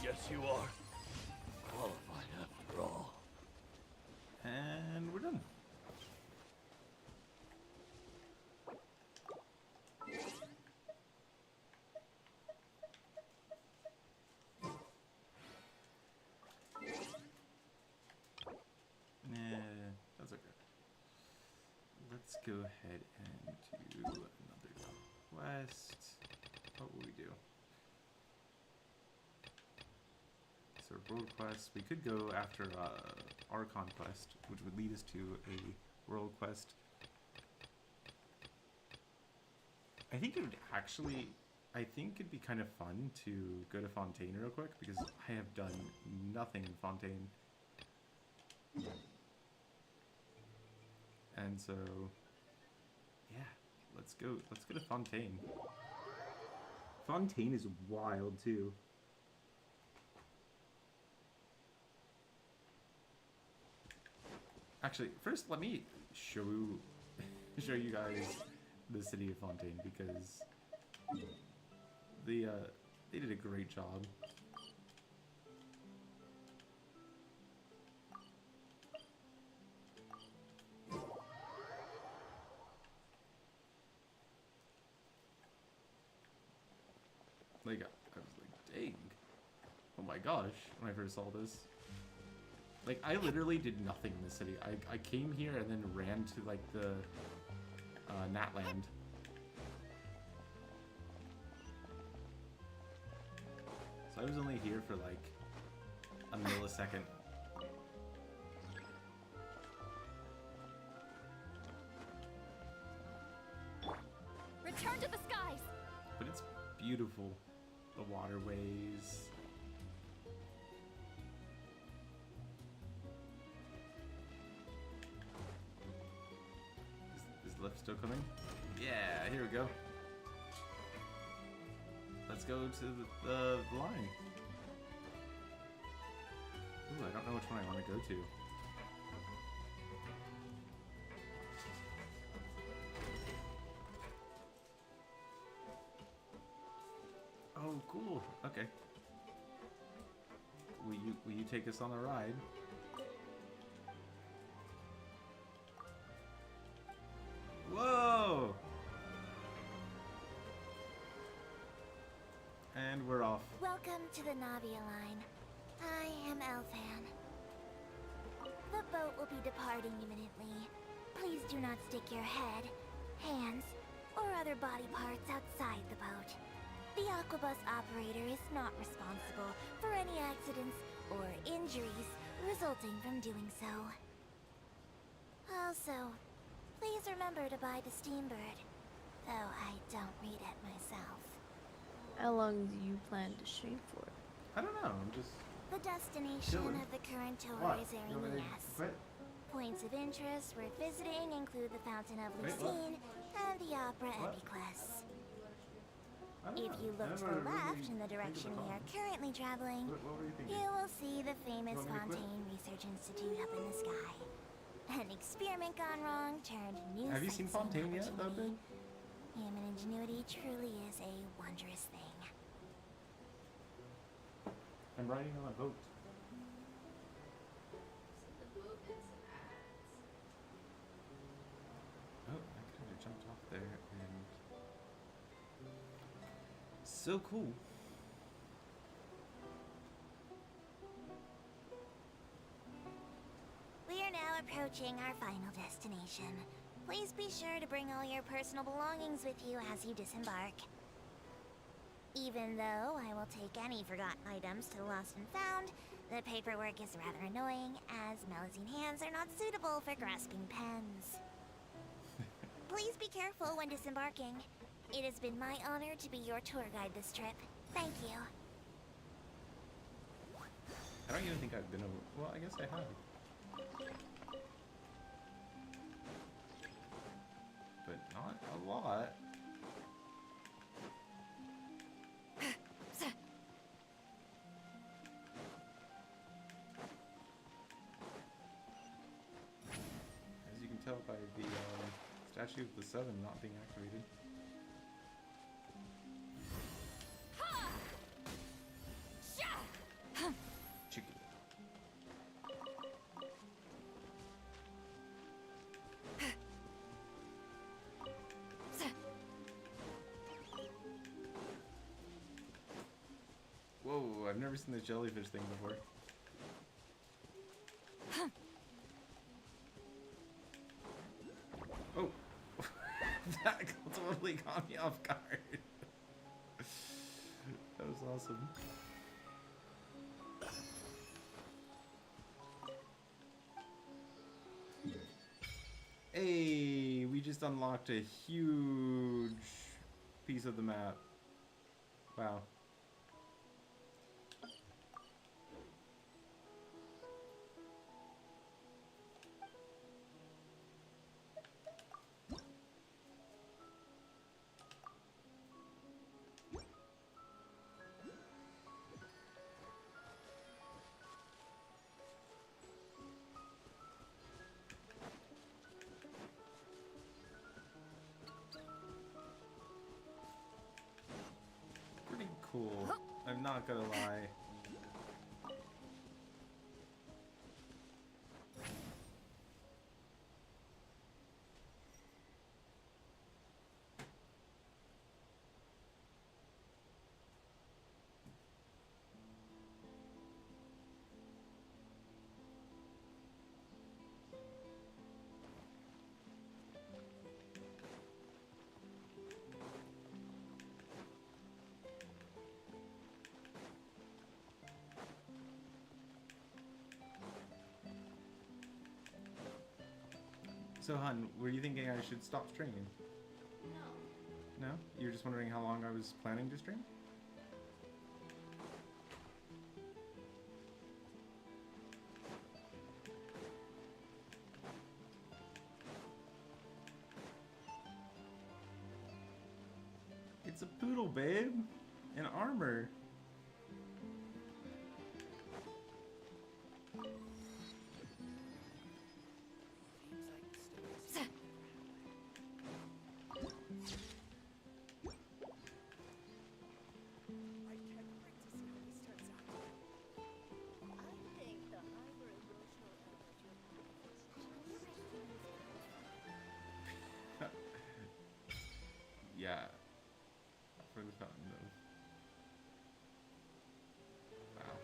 Yes, you are. Qualified after all. And we're done. Nah, that's okay. Let's go ahead and do another quest. What will we do? So world quest. We could go after Archon quest, which would lead us to a world quest. I think it would actually. I think it'd be kind of fun to go to Fontaine real quick because I have done nothing in Fontaine. And so, yeah, let's go to Fontaine. Fontaine is wild too. Actually, first let me show you guys the city of Fontaine because they did a great job. Like, I was like, dang. Oh my gosh, when I first saw this. Like, I literally did nothing in the city. I came here and then ran to, like, the Natland. So I was only here for, like, a millisecond. Return to the skies! But it's beautiful. The waterways. Is the lift still coming? Yeah, here we go. Let's go to the line. Ooh, I don't know which one I want to go to. Oh, cool. Okay. Will you take us on a ride? Whoa! And we're off. Welcome to the Navia line. I am Elfan. The boat will be departing imminently. Please do not stick your head, hands, or other body parts outside the boat. The Aquabus operator is not responsible for any accidents or injuries resulting from doing so. Also, please remember to buy the Steambird, though I don't read it myself. How long do you plan to stream for? I don't know, I'm just... The destination of the current tour What? is You want me to Arenias. quit? Points of interest worth visiting include the Fountain of Wait, what? Lucine and the Opera What? Epiclese. I don't If know. you I look don't to know the what left really in the think direction of we the are currently traveling, What were you thinking? you will see the famous You want me to quit? Fontaine Research Institute up in the sky. An experiment gone wrong turned new Have you seen sightseeing Fontaine yet, though, opportunity. babe? Human ingenuity truly is a wondrous thing. I'm riding on a boat. Oh, I kind of jumped off there and... So cool. We are now approaching our final destination. Please be sure to bring all your personal belongings with you as you disembark. Even though I will take any forgotten items to the lost and found, the paperwork is rather annoying, as Melusine hands are not suitable for grasping pens. Please be careful when disembarking. It has been my honor to be your tour guide this trip. Thank you. I don't even think I've been over... Well, I guess I have. But not a lot. As you can tell by the Statue of the Seven not being activated. Chicken. Whoa, I've never seen the jellyfish thing before. Oh, that totally caught me off guard. That was awesome. Hey, we just unlocked a huge piece of the map. Wow. Pretty cool. I'm not gonna lie. So, hun, were you thinking I should stop streaming? No. No? You were just wondering how long I was planning to stream? It's a poodle, babe. In armor. Yeah. For the fountain of... Wow.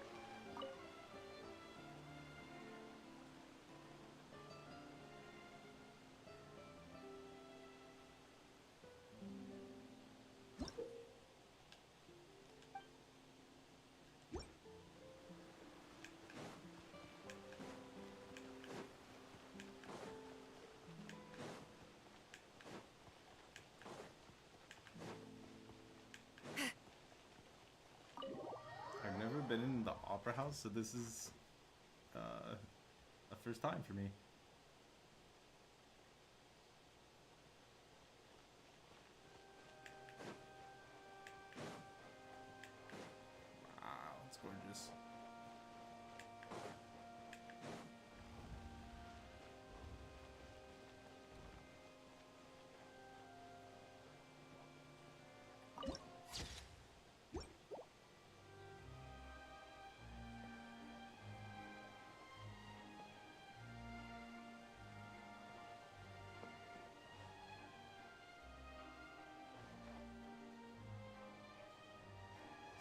I've never been in the opera house, so this is a first time for me. Wow, it's gorgeous.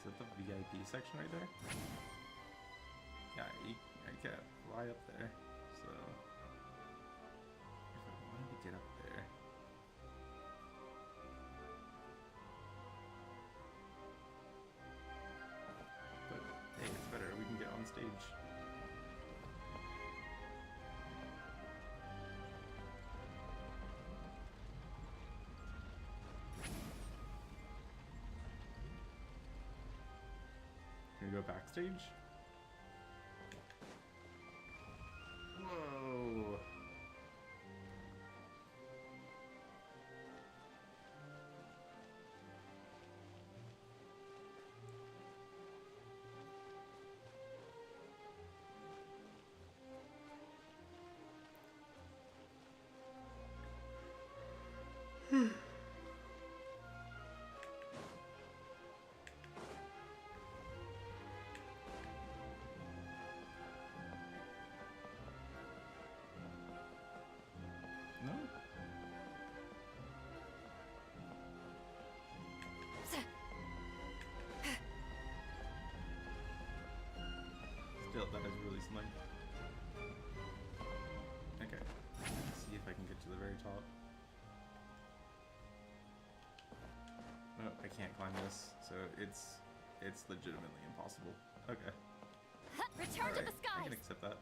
Is that the VIP section right there? Yeah, I can't fly up there, so if I wanted to get up there. But hey, it's better, we can get on stage. Can we go backstage? Whoa. No? Still, that is really something. Okay, let's see if I can get to the very top. No, I can't climb this, so it's legitimately impossible. Okay. Return to Alright, the I skies! can accept that.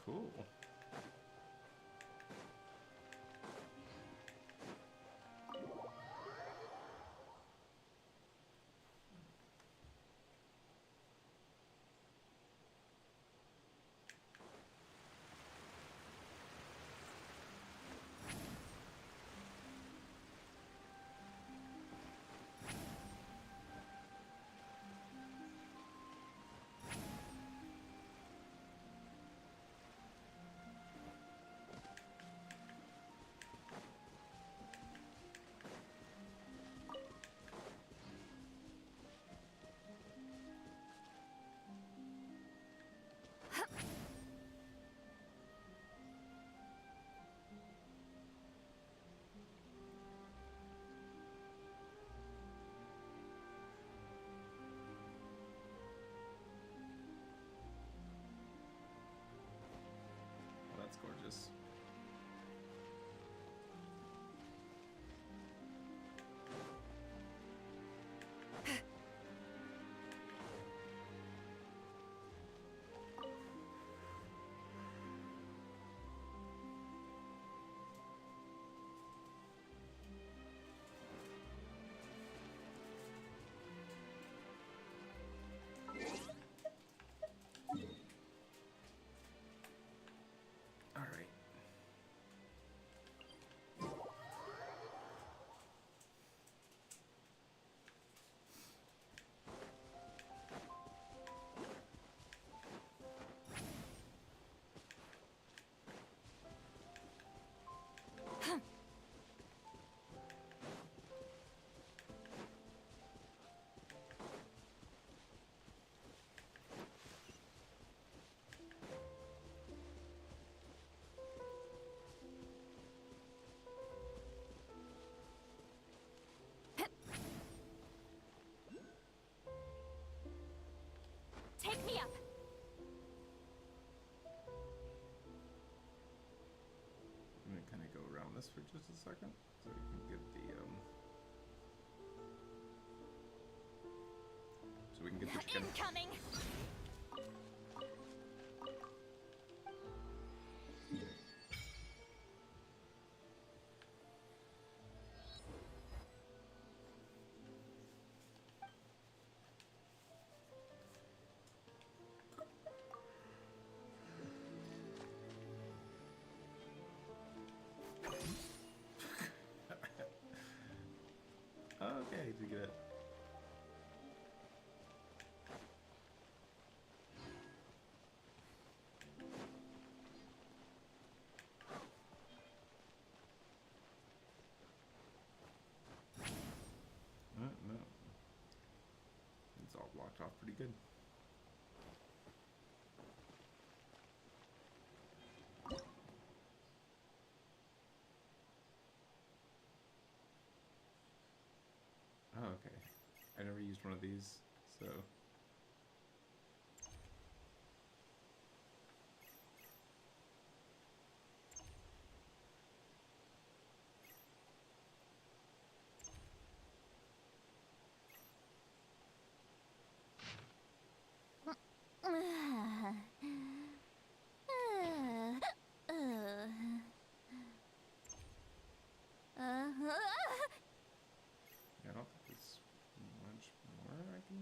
Cool. on this for just a second so we can get the chicken. Incoming! Okay, to get it. No. It's all blocked off pretty good. Oh, okay. I never used one of these, so... I don't think there's much more I can...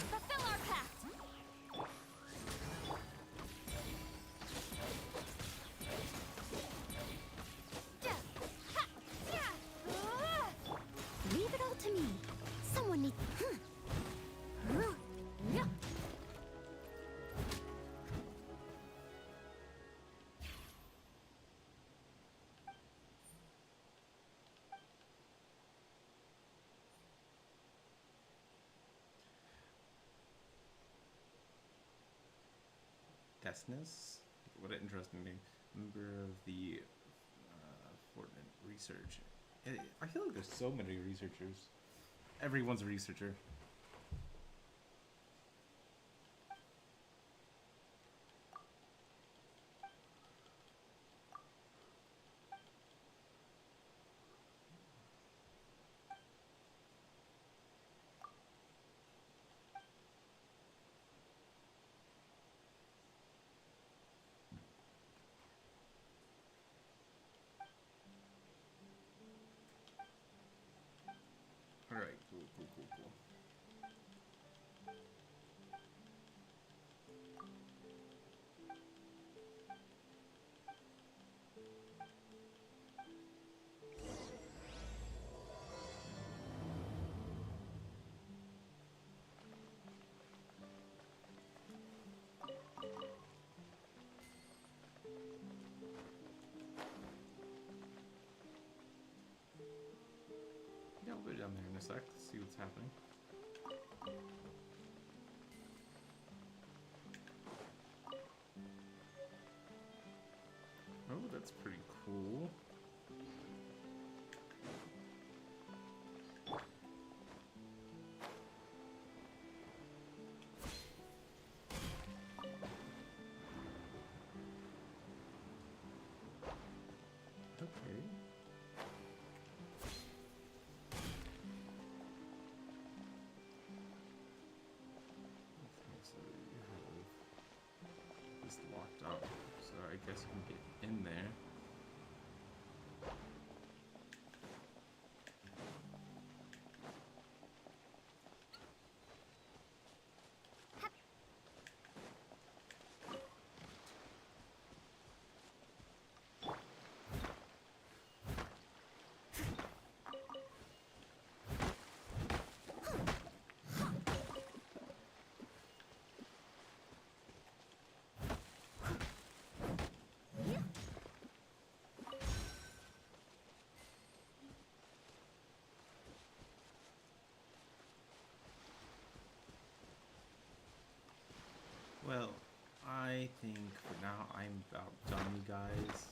Fulfill our pact! Leave it all to me. Someone needs. Desness? What an interesting name. Member of the Fortnite Research. I feel like there's so many researchers. Everyone's a researcher. Alright, cool. Yeah, I'll go down there in a sec, see what's happening. Oh, that's pretty cool. Okay. So you have this locked up, so I guess you can get in there. think for now I'm about done, you guys.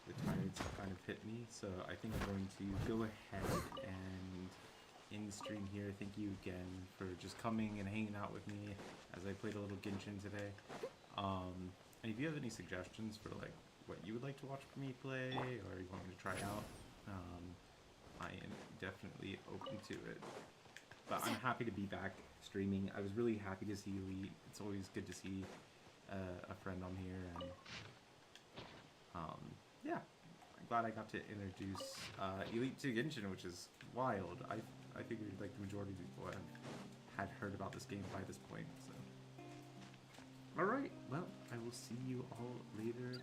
The tired's kind of hit me, so I think I'm going to go ahead and end the stream here. Thank you again for just coming and hanging out with me as I played a little Genshin today. And if you have any suggestions for like what you would like to watch me play or you want me to try out, I am definitely open to it. But I'm happy to be back streaming. I was really happy to see Elite. It's always good to see a friend on here, and yeah, I'm glad I got to introduce Elite to Genshin, which is wild. I figured like the majority of people had heard about this game by this point. So, all right, well, I will see you all later